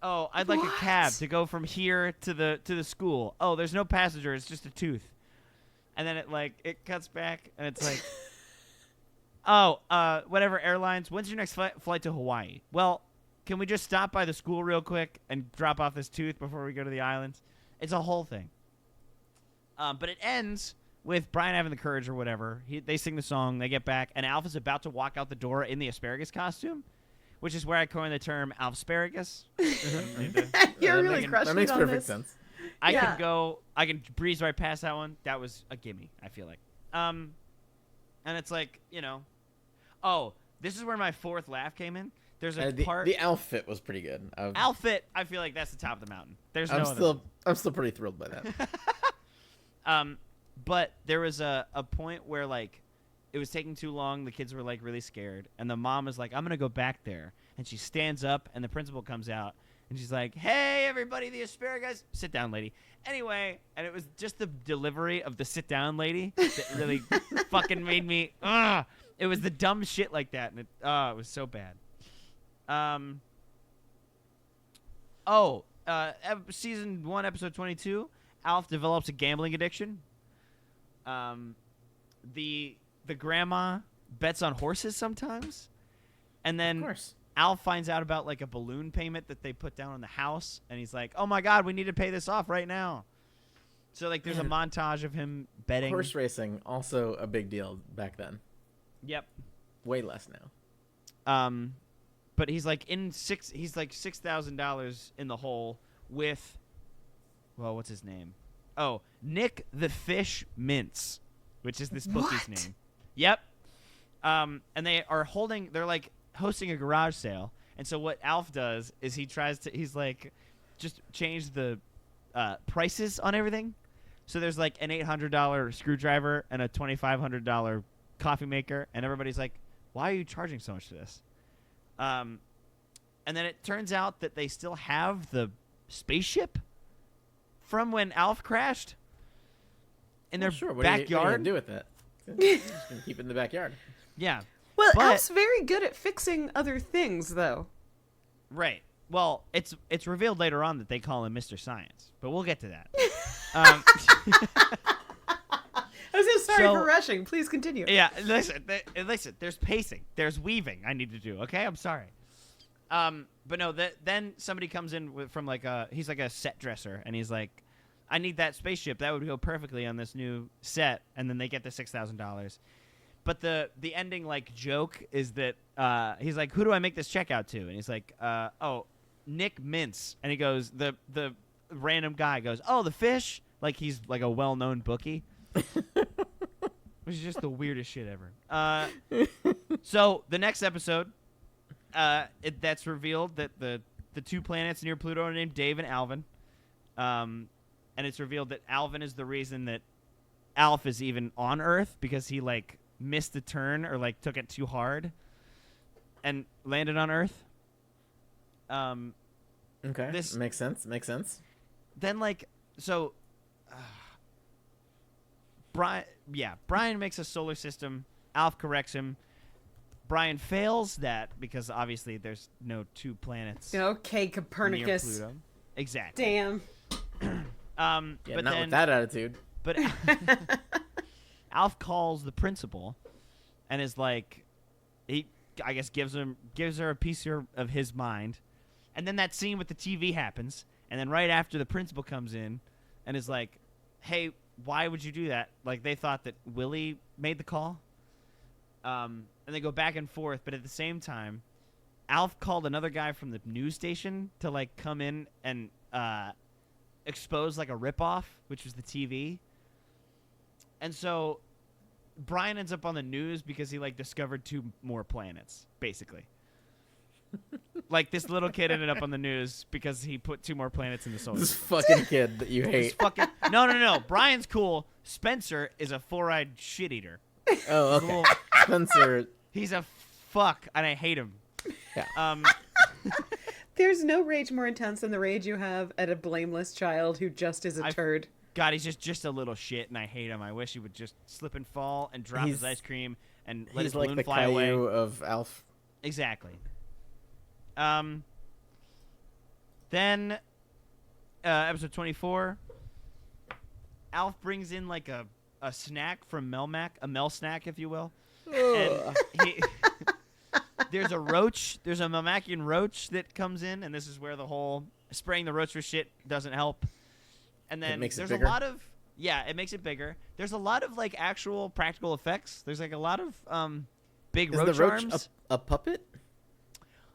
oh, I'd like a cab to go from here to the school. Oh, there's no passenger. It's just a tooth. And then it cuts back and it's like, oh, whatever airlines. When's your next flight to Hawaii? Well, can we just stop by the school real quick and drop off this tooth before we go to the islands? It's a whole thing. But it ends with Brian having the courage or whatever. They sing the song. They get back. And Alf is about to walk out the door in the asparagus costume, which is where I coined the term Alfsparagus. You're really crushing That makes on perfect this. sense. I can breeze right past that one. That was a gimme, I feel like. And it's like, oh, this is where my fourth laugh came in. There's a part. The outfit was pretty good. Outfit, I feel like that's the top of the mountain. There's no other. I'm still pretty thrilled by that. But there was a point where it was taking too long. The kids were really scared, and the mom was like, "I'm gonna go back there." And she stands up, and the principal comes out, and she's like, "Hey, everybody, the asparagus, sit down, lady." Anyway, and it was just the delivery of the sit down, lady, that really fucking made me. It was the dumb shit like that, and it was so bad. Season 1, episode 22, Alf develops a gambling addiction. The grandma bets on horses sometimes, and then Of course. Alf finds out about a balloon payment that they put down on the house, and he's like, "Oh my god, we need to pay this off right now." So there's a montage of him betting. Horse racing, also a big deal back then. Yep. Way less now. But he's $6,000 in the hole with, well, what's his name? Oh, Nick the Fish Mintz, which is this bookie's name. Yep. And they're hosting a garage sale. And so what Alf does is he's like, just change the prices on everything. So there's an $800 screwdriver and a $2,500 coffee maker. And everybody's like, why are you charging so much for this? And then it turns out that they still have the spaceship from when Alf crashed in their sure. backyard. What are you gonna do with that? Just gonna keep it in the backyard. Yeah. Well, But- Alf's very good at fixing other things, though. Right. Well, it's revealed later on that they call him Mr. Science, but we'll get to that. I'm so sorry So- for rushing. Please continue. Yeah, listen. There's pacing. There's weaving I need to do. Okay, I'm sorry. But no. Then somebody comes in from he's like a set dresser, and he's like, "I need that spaceship. That would go perfectly on this new set." And then they get the $6,000. But the ending joke is that he's like, "Who do I make this check out to?" And he's like, "Oh, Nick Mintz." And he goes, the random guy goes, "Oh, the fish." Like he's a well-known bookie. Which is just the weirdest shit ever. So the next episode, that's revealed that the two planets near Pluto are named Dave and Alvin. And it's revealed that Alvin is the reason that Alf is even on Earth, because he missed the turn or took it too hard and landed on Earth. Okay. This- makes sense. Then Brian makes a solar system. Alf corrects him. Brian fails that because obviously there's no two planets Okay, near Copernicus. Pluto. Exactly. Damn. Yeah, but not then, with that attitude. But Alf calls the principal and is like, he I guess gives her a piece of his mind, and then that scene with the TV happens, and then right after the principal comes in and is like, "Hey, why would you do that?" They thought that Willie made the call. And they go back and forth, but at the same time, Alf called another guy from the news station to come in and expose a ripoff, which was the TV. And so Brian ends up on the news because he like discovered 2 more planets, basically. Like this little kid ended up on the news because he put 2 more planets in the solar This system. fucking kid that you hate. No. Brian's cool. Spencer is a 4-eyed shit eater. Oh, okay. Cool. Spencer. He's a fuck, and I hate him. Yeah. There's no rage more intense than the rage you have at a blameless child who just is a turd. God, he's just a little shit, and I hate him. I wish he would just slip and fall and drop his ice cream and let his He's like balloon the fly away. Caillou of Alf. Exactly. Then, episode 24, Alf brings in like a snack from Melmac, a Mel snack, if you will. And there's a roach. There's a Melmacian roach that comes in, and this is where the whole spraying the roach for shit doesn't help. And then makes it there's bigger? a lot of it makes it bigger. There's a lot of like actual practical effects. There's like a lot of big roach Is the roach arms. a puppet?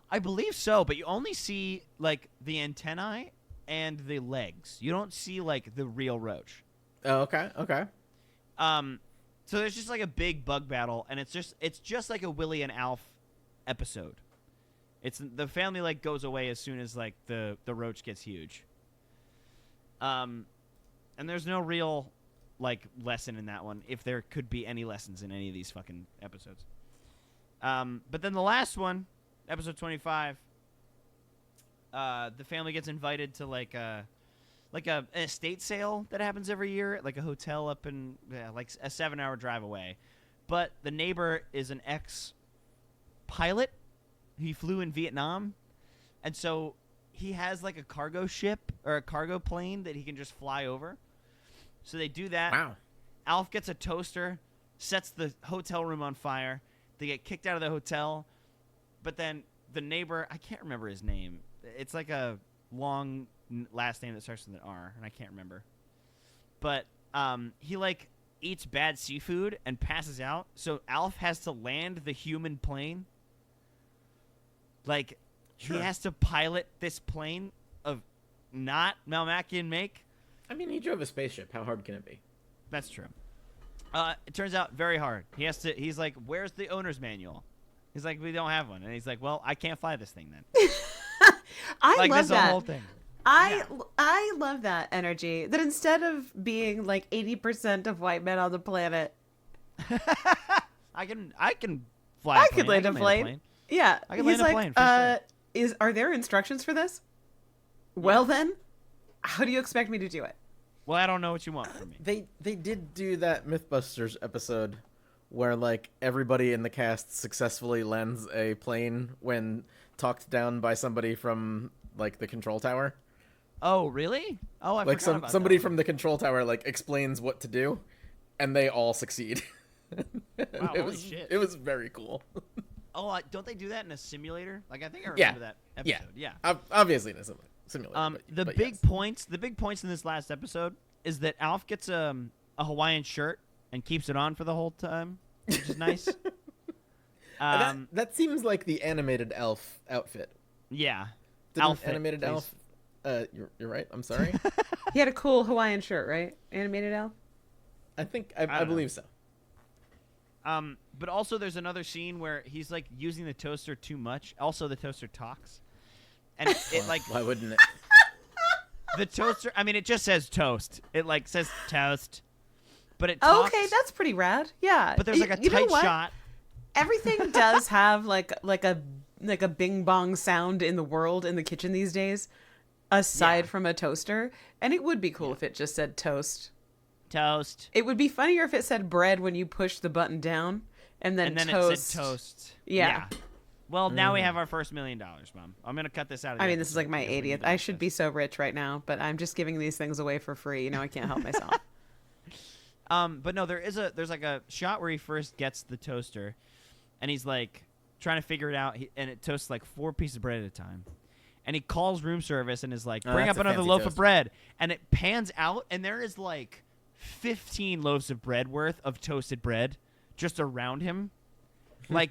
I believe so, but you only see like the antennae and the legs. You don't see like the real roach. Oh, okay. Okay. So there's just like a big bug battle, and it's just like a Willie and Alf episode. It's the family like goes away as soon as like the roach gets huge. And there's no real like lesson in that one, if there could be any lessons in any of these fucking episodes. But then the last one, episode 25, the family gets invited to like an estate sale that happens every year at like a hotel up in like a 7-hour drive away. But the neighbor is an ex-pilot. He flew in Vietnam, and so he has like a cargo ship or a cargo plane that he can just fly over. So they do that. Wow. Alf gets a toaster, sets the hotel room on fire. They get kicked out of the hotel. But then the neighbor, I can't remember his name. It's like a long last name that starts with an R, and I can't remember. But he like eats bad seafood and passes out. So Alf has to land the human plane. Like, Sure. he has to pilot this plane of not Melmacian make. I mean, he drove a spaceship. How hard can it be? That's true. It turns out very hard. He's like, where's the owner's manual? He's like, we don't have one. And he's like, well, I can't fly this thing then. I Like, love this that. whole thing. I love that energy. That instead of being like 80% of white men on the planet, I can fly. I could land a plane. Yeah, I can he's land a like, plane, for sure. are there instructions for this? Well then, how do you expect me to do it? Well, I don't know what you want from me. They did do that MythBusters episode where like everybody in the cast successfully lands a plane when talked down by somebody from like the control tower. Oh, really? Oh, I Like forgot about somebody that. from the control tower like explains what to do, and they all succeed. Wow, it holy was shit. it was very cool. Oh, don't they do that in a simulator? Like, I think I remember that episode. Yeah. Obviously in a simulator. The big yes. points in this last episode is that Alf gets a Hawaiian shirt and keeps it on for the whole time, which is nice. That seems like the animated elf outfit. Yeah. Didn't Outfit, animated please. elf. You're right. I'm sorry. He had a cool Hawaiian shirt, right? Animated Al. I think don't I know. believe so. But also there's another scene where he's like using the toaster too much. Also, the toaster talks, and it like Why wouldn't it? the toaster. I mean, it just says toast. It like says toast, but it talks. Okay, that's pretty rad. Yeah, But there's like a You know tight what? shot. Everything does have like a bing bong sound in the world in the kitchen these days, aside Yeah. from a toaster. And it would be cool if it just said toast. Toast. It would be funnier if it said bread when you push the button down, and then And then toast. it said toast. Yeah. Well, now we have our first $1 million, Mom. I'm gonna cut this out. Of the I mean, this is episode like my because we need 80th. to I get should this. be so rich right now, but I'm just giving these things away for free. You know, I can't help myself. But no, there's like a shot where he first gets the toaster, and he's like trying to figure it out, and it toasts like 4 pieces of bread at a time. And he calls room service and is like, Oh, bring that's up a another fancy loaf of toaster. bread. And it pans out, and there is like 15 loaves of bread worth of toasted bread just around him. Like,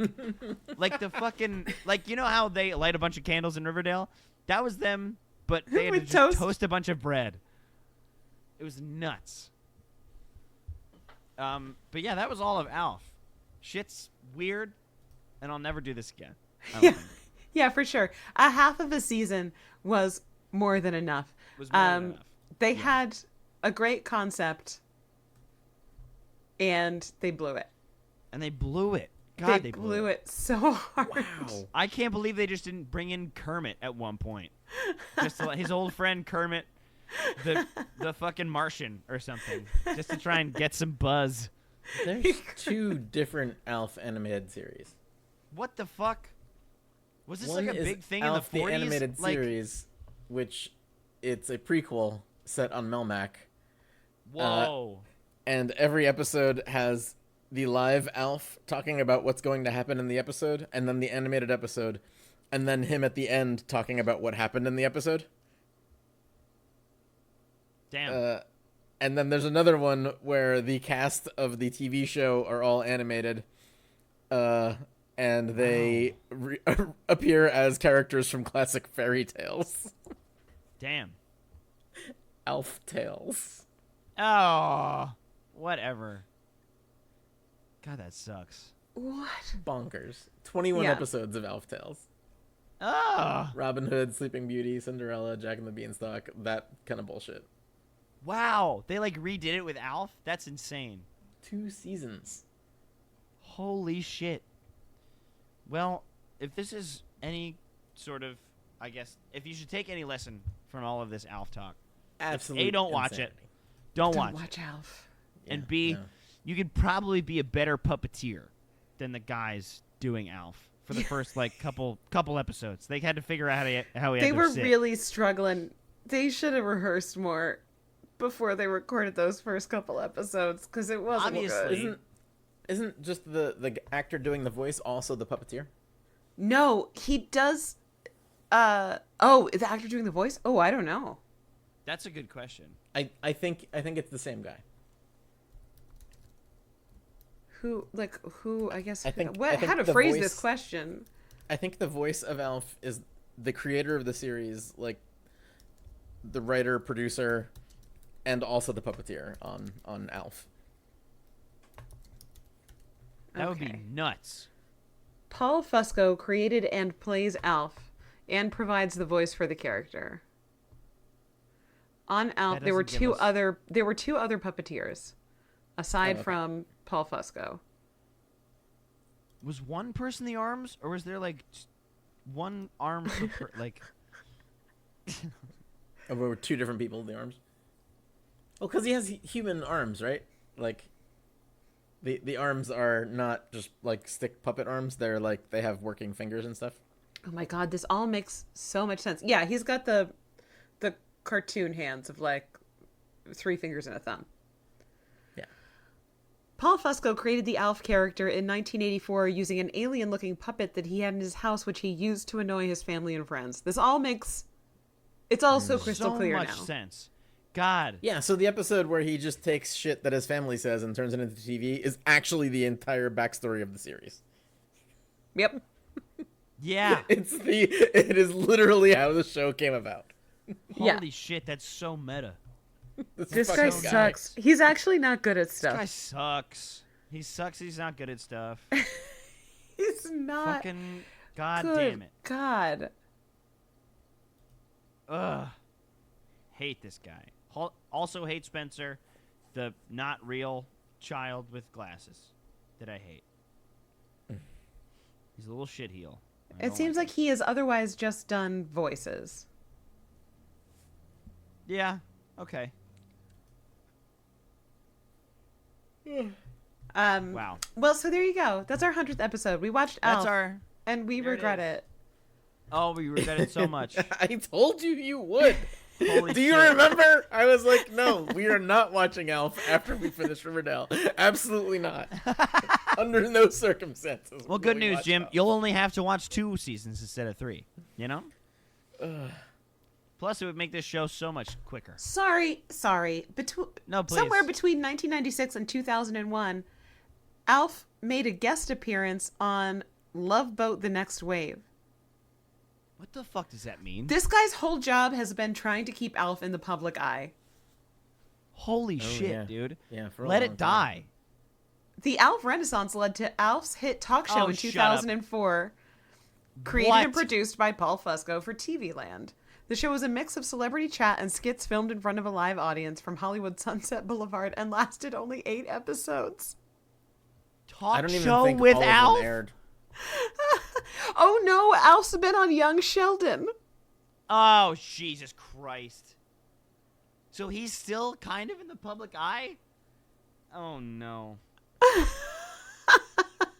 like the fucking, like, you know how they light a bunch of candles in Riverdale? That was them, but they had to With just toast? toast a bunch of bread. It was nuts. But yeah, that was all of Alf. Shit's weird, and I'll never do this again. I don't Yeah, think. yeah, for sure. A half of a season was more than enough. Was more than enough. They had a great concept, and they blew it. And they blew it. God, they blew it so hard. Wow. I can't believe they just didn't bring in Kermit at one point. Just to let his old friend Kermit, the fucking Martian or something, just to try and get some buzz. There's 2 different Alf animated series. What the fuck? Was this One like a is big thing Alf, in the 40s? the animated like, series, which it's a prequel set on Melmac. whoa. And every episode has the live Alf talking about what's going to happen in the episode, and then the animated episode, and then him at the end talking about what happened in the episode. Damn. And then there's another one where the cast of the TV show are all animated, and they appear as characters from classic fairy tales. Damn. Alf Tales. Oh, whatever. God, that sucks. What? Bonkers. 21 Yeah. episodes of Alf Tales. Oh, Robin Hood, Sleeping Beauty, Cinderella, Jack and the Beanstalk, that kind of bullshit. wow. They like redid it with Alf? That's insane. 2 seasons. Holy shit. Well, if this is any sort of, I guess, if you should take any lesson from all of this Alf talk, Absolutely. A, don't watch it. Don't Don't watch it. Alf. And Yeah, B, no. you could probably be a better puppeteer than the guys doing Alf for the first like couple episodes. They had to figure out how he They had to were sit. really struggling. They should have rehearsed more before they recorded those first couple episodes because it wasn't Obviously. good. Isn't just the actor doing the voice also the puppeteer? No, he does. Oh, is the actor doing the voice? Oh, I don't know. That's a good question. I think it's the same guy. Who? I guess. I think How to the phrase voice- this question? I think the voice of Alf is the creator of the series, like the writer, producer, and also the puppeteer on Alf. That would be Okay. nuts. Paul Fusco created and plays Alf, and provides the voice for the character. On Alf, That there were doesn't give us- two other puppeteers, aside okay. from Paul Fusco. Was one person the arms, or was there like just one arm like? Oh, we were 2 different people with the arms. Well, because he has human arms, right? Like the arms are not just like stick puppet arms. They're like they have working fingers and stuff. Oh my god, this all makes so much sense. Yeah, he's got the cartoon hands of like 3 fingers and a thumb. Yeah. Paul Fusco created the Alf character in 1984 using an alien-looking puppet that he had in his house, which he used to annoy his family and friends. This all makes... It's all so crystal so clear much now. sense. God. Yeah, so the episode where he just takes shit that his family says and turns it into TV is actually the entire backstory of the series. Yep. Yeah. It is literally how the show came about. Yeah. Holy shit, that's so meta. This fucking guy sucks. He's actually not good at This stuff. guy sucks. He sucks. He's not good at stuff. He's not Fucking god good. damn it. God. Ugh. Hate this guy. Also hate Spencer, the not real child with glasses that I hate. He's a little shitheel. I It don't seems like him. he has otherwise just done voices. Yeah. Okay. Wow. Well, so there you go. That's our 100th episode. We watched That's Alf, our. and we there it regret is. it. Oh, we regret it so much. I told you would. Holy Do you shit. remember? I was like, no, we are not watching Alf after we finish Riverdale. Absolutely not. Under no circumstances. Well, will good we news, watch Jim. Alf. You'll only have to watch 2 seasons instead of 3. You know? Plus, it would make this show so much quicker. Sorry. No, please. Somewhere between 1996 and 2001, Alf made a guest appearance on Love Boat: The Next Wave. What the fuck does that mean? This guy's whole job has been trying to keep Alf in the public eye. Holy Oh, shit, yeah. dude. Yeah, for a Let long it time. die. The Alf Renaissance led to Alf's hit talk show Oh, in shut 2004, created What? and produced by Paul Fusco for TV Land. The show was a mix of celebrity chat and skits filmed in front of a live audience from Hollywood Sunset Boulevard and lasted only 8 episodes. Talk I don't even show think with all of Alf? them aired. Oh no, Alf's been on Young Sheldon. Oh, Jesus Christ. So he's still kind of in the public eye? Oh, no.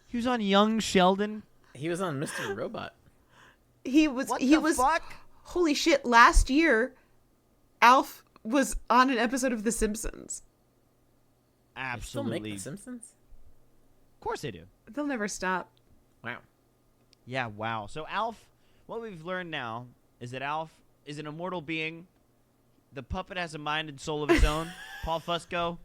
He was on Young Sheldon? He was on Mr. Robot. What the fuck? Holy shit, last year Alf was on an episode of The Simpsons. They still Absolutely. make The Simpsons? Of course they do. They'll never stop. Wow. Yeah, wow. So Alf, what we've learned now is that Alf is an immortal being. The puppet has a mind and soul of its own. Paul Fusco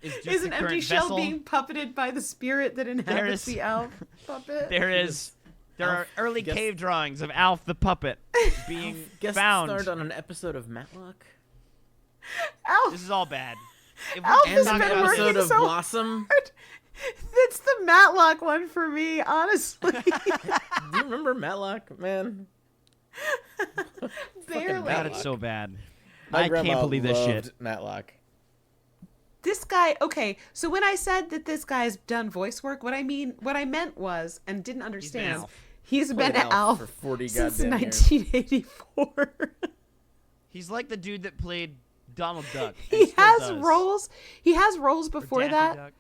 is just Is the an empty current shell vessel. being puppeted by the spirit that inhabits the Alf puppet? There are early guess- cave drawings of Alf the puppet being Guest found. starred on an episode of Matlock. Alf, This is all bad. If we Alf keep has talking been about this- working Episode of so Blossom. hard. It's the Matlock one for me, honestly. Do you remember Matlock, man? Barely. God, it's so bad. My I grandma can't believe this loved shit. Matlock. This guy, okay, so when I said that this guy's done voice work, what I meant was, and didn't understand, Alf. he's been Played Alf for 40 since goddamn years. 1984. He's like the dude that played Donald Duck. and He still has does. roles. He has roles Or before Daffy that, Duck.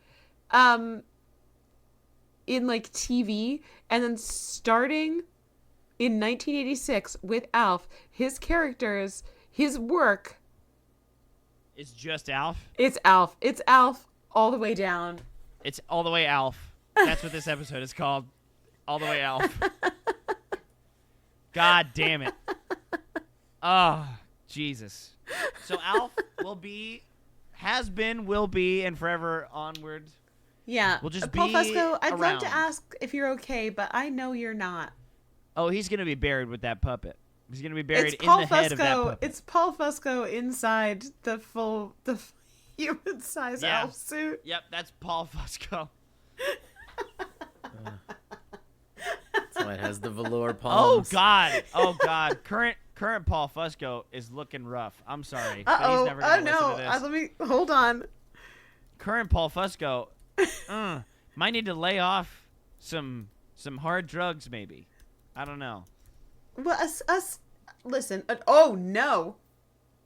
in like TV, and then starting in 1986 with Alf, his characters, his work, It's just Alf. it's Alf. It's Alf all the way down. It's All The Way ALF. That's what this episode is called. All The Way ALF. God damn it. Oh, Jesus. So Alf has been, will be, and forever onward. Yeah. We'll just Paul be Fusco, I'd love around. to ask if you're okay, but I know you're not. Oh, he's going to be buried with that puppet. He's going to be buried It's in Paul the head of that Fusco. puppet. It's Paul Fusco inside the human size Yeah. Alf suit. Yep, that's Paul Fusco. So it has the velour Oh palms. God! Oh God! Current Paul Fusco is looking rough. I'm sorry, but he's never Oh gonna no! listen to this. Let me hold on. Current Paul Fusco might need to lay off some hard drugs, maybe. I don't know. Well, listen. Oh no!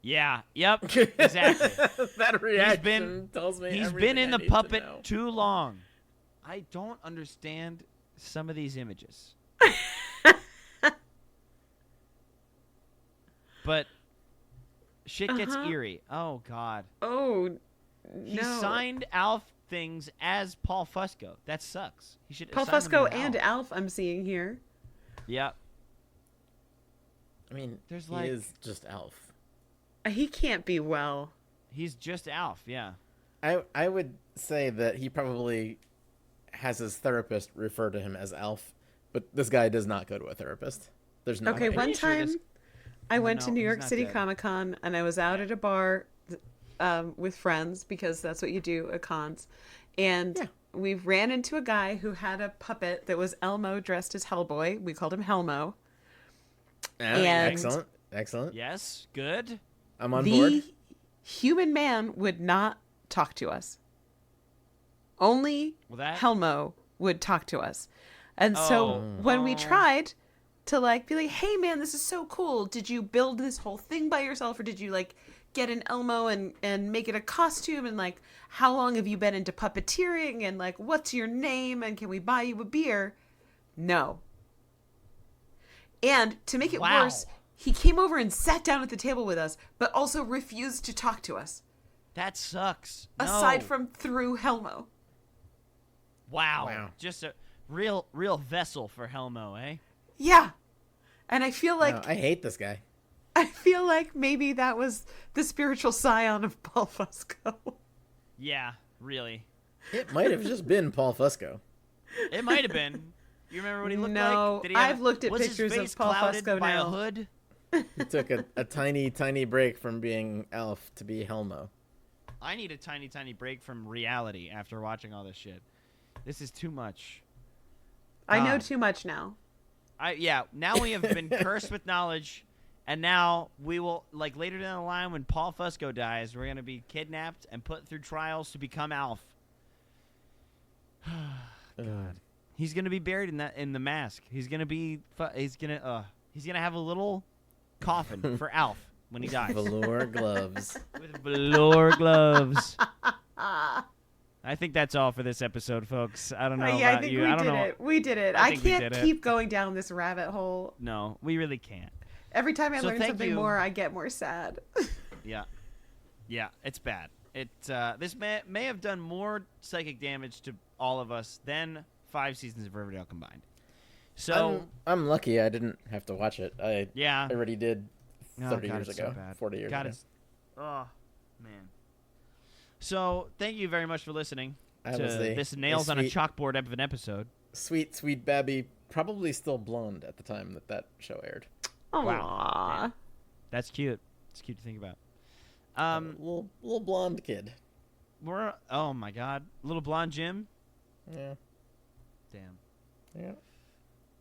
Yeah. Yep. Exactly. That reaction been- tells me He's everything been in I the need to puppet know. too long. I don't understand some of these images. But shit gets eerie. Oh God. Oh He no! signed Alf things as Paul Fusco. That sucks. He should Paul assign them Fusco to and Alf. I'm seeing here. Yep. I mean, There's he like- is just Alf. He can't be well. He's just Alf. Yeah. I would say that he probably has his therapist refer to him as Alf, but this guy does not go to a therapist. There's no Okay, way. one you sure time this- I No, went to no, New he's York not City dead. Comic Con and I was out at a bar with friends because that's what you do at cons. And Yeah. we ran into a guy who had a puppet that was Elmo dressed as Hellboy. We called him Helmo. And- Excellent. Yes. Good. I'm on The board. human man would not talk to us. Only Well, that. Helmo would talk to us. And so Oh. when we Oh. tried to be like, hey man, this is so cool. Did you build this whole thing by yourself or did you get an Elmo and make it a costume? And how long have you been into puppeteering? And what's your name? And can we buy you a beer? No. And to make it Wow. worse, he came over and sat down at the table with us, but also refused to talk to us. That sucks. Aside No. from through Helmo. Wow. Just a real vessel for Helmo, eh? Yeah. And I feel like No, I hate this guy. maybe that was the spiritual scion of Paul Fusco. Yeah. Really. It might have just been Paul Fusco. It might have been. You remember what he looked No, like? Did he have- I've looked at was his pictures of face Paul clouded Fusco by now. a hood. He took a tiny break from being Alf to be Helmo. I need a tiny, tiny break from reality after watching all this shit. This is too much. I know too much now. Now we have been cursed with knowledge, and now we will, like, later down the line when Paul Fusco dies, we're going to be kidnapped and put through trials to become Alf. God. He's going to be buried in the mask. He's going to have a little coffin for Alf when he dies. Velour gloves. With velour gloves. I think that's all for this episode, folks. I don't know Yeah, about I think you. we I don't did know. it. We did it. I I think we can't did it. keep going down this rabbit hole. No, we really can't. Every time I So learn thank something you. more, I get more sad. Yeah, it's bad. This may have done more psychic damage to all of us than 5 seasons of Riverdale combined. So I'm lucky I didn't have to watch it. I already did 30 years it's ago, so bad. 40 years ago. Oh man. So thank you very much for listening That to was this nails on a chalkboard of an episode. Sweet Babby, probably still blonde at the time that show aired. Aww. Yeah. That's cute. It's cute to think about. Little blonde kid. Oh my God, little blonde Jim. Yeah. Damn.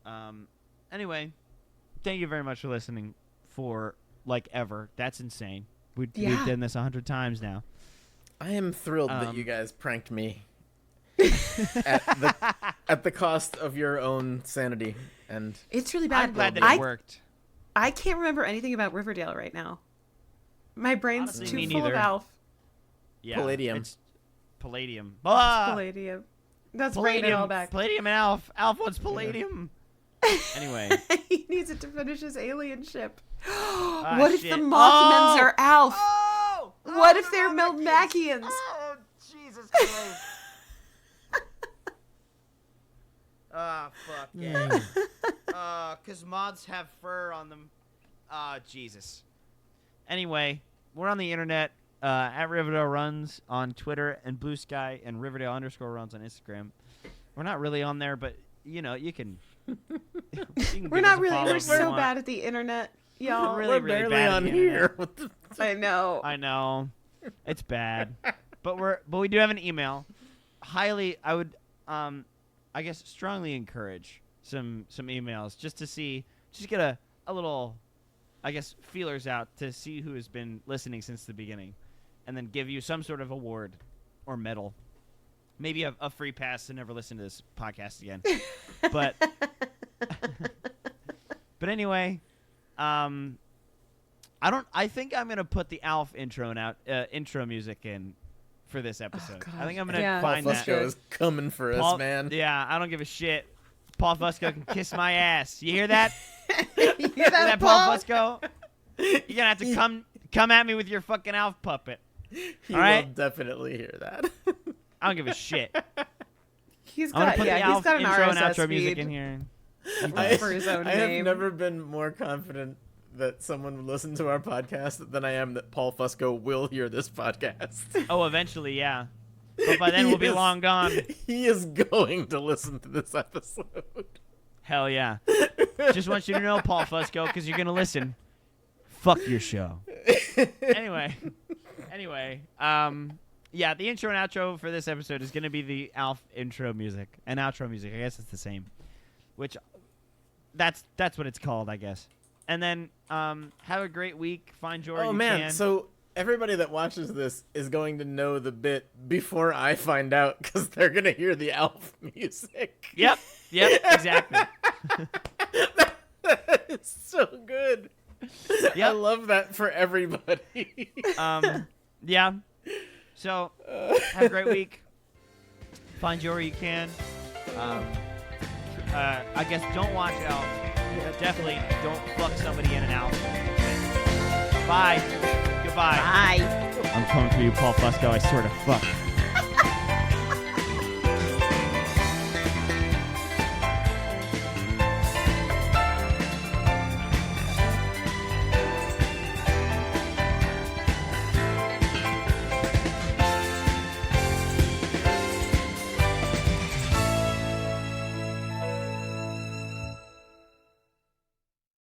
Yeah. Anyway, thank you very much for listening for like ever. That's insane. We've done this 100 times now. I am thrilled that you guys pranked me at the cost of your own sanity. And It's really bad. I'm glad that it worked. I can't remember anything about Riverdale right now. My brain's Honestly, too me full neither. of Alf. Yeah, Palladium. It's Palladium. Palladium. That's bringing it Palladium. all back. Palladium and Alf. Alf wants Palladium. Anyway. He needs it to finish his alien ship. Ah, What if shit. the Mothmans are Alf? Oh! What if they're Melmacians? Oh, Jesus Christ. Ah, fuck yeah. Because moths have fur on them. Ah, Jesus. Anyway, we're on the internet at Riverdale Runs on Twitter and Blue Sky and Riverdale_Runs on Instagram. We're not really on there, but, you know, you can... We're not really. We're so bad at the internet, y'all. We're we're really barely bad at on the here. I know. I know. It's bad. but we do have an email. I would I guess strongly encourage some emails just to get a little, I guess, feelers out to see who has been listening since the beginning, and then give you some sort of award or medal. Maybe a free pass to never listen to this podcast again. But anyway, I think I'm gonna put the Alf intro music in for this episode. God. I think I'm gonna Yeah. find Paul that. Fusco is coming for us, man. Yeah, I don't give a shit. Paul Fusco can kiss my ass. You hear that? You hear that, Paul Paul? Fusco? You're gonna have to come at me with your fucking Alf puppet. He All right? will definitely hear that. I don't give a shit. He's I'm gonna got put the he's Alf got an intro and RSS outro music feed. in here. For his own I have name. never been more confident that someone would listen to our podcast than I am that Paul Fusco will hear this podcast. Oh, eventually, yeah. But by then He we'll be is- long gone. He is going to listen to this episode. Hell yeah. Just want you to know, Paul Fusco, because you're gonna listen. Fuck your show. Anyway, yeah, the intro and outro for this episode is gonna be the Alf intro music and outro music. I guess it's the same. Which, that's what it's called, I guess. And then, have a great week. Find Jory. Oh, man. So everybody that watches this is going to know the bit before I find out because they're going to hear the Alf music. Yep, exactly. That is so good. I Yep. love that for everybody. Yeah. So, have a great week. Find Jory you can. I guess don't watch Alf. Definitely don't fuck somebody in an Alf. Bye. Goodbye. Bye. I'm coming for you, Paul Fusco. I swear to fuck.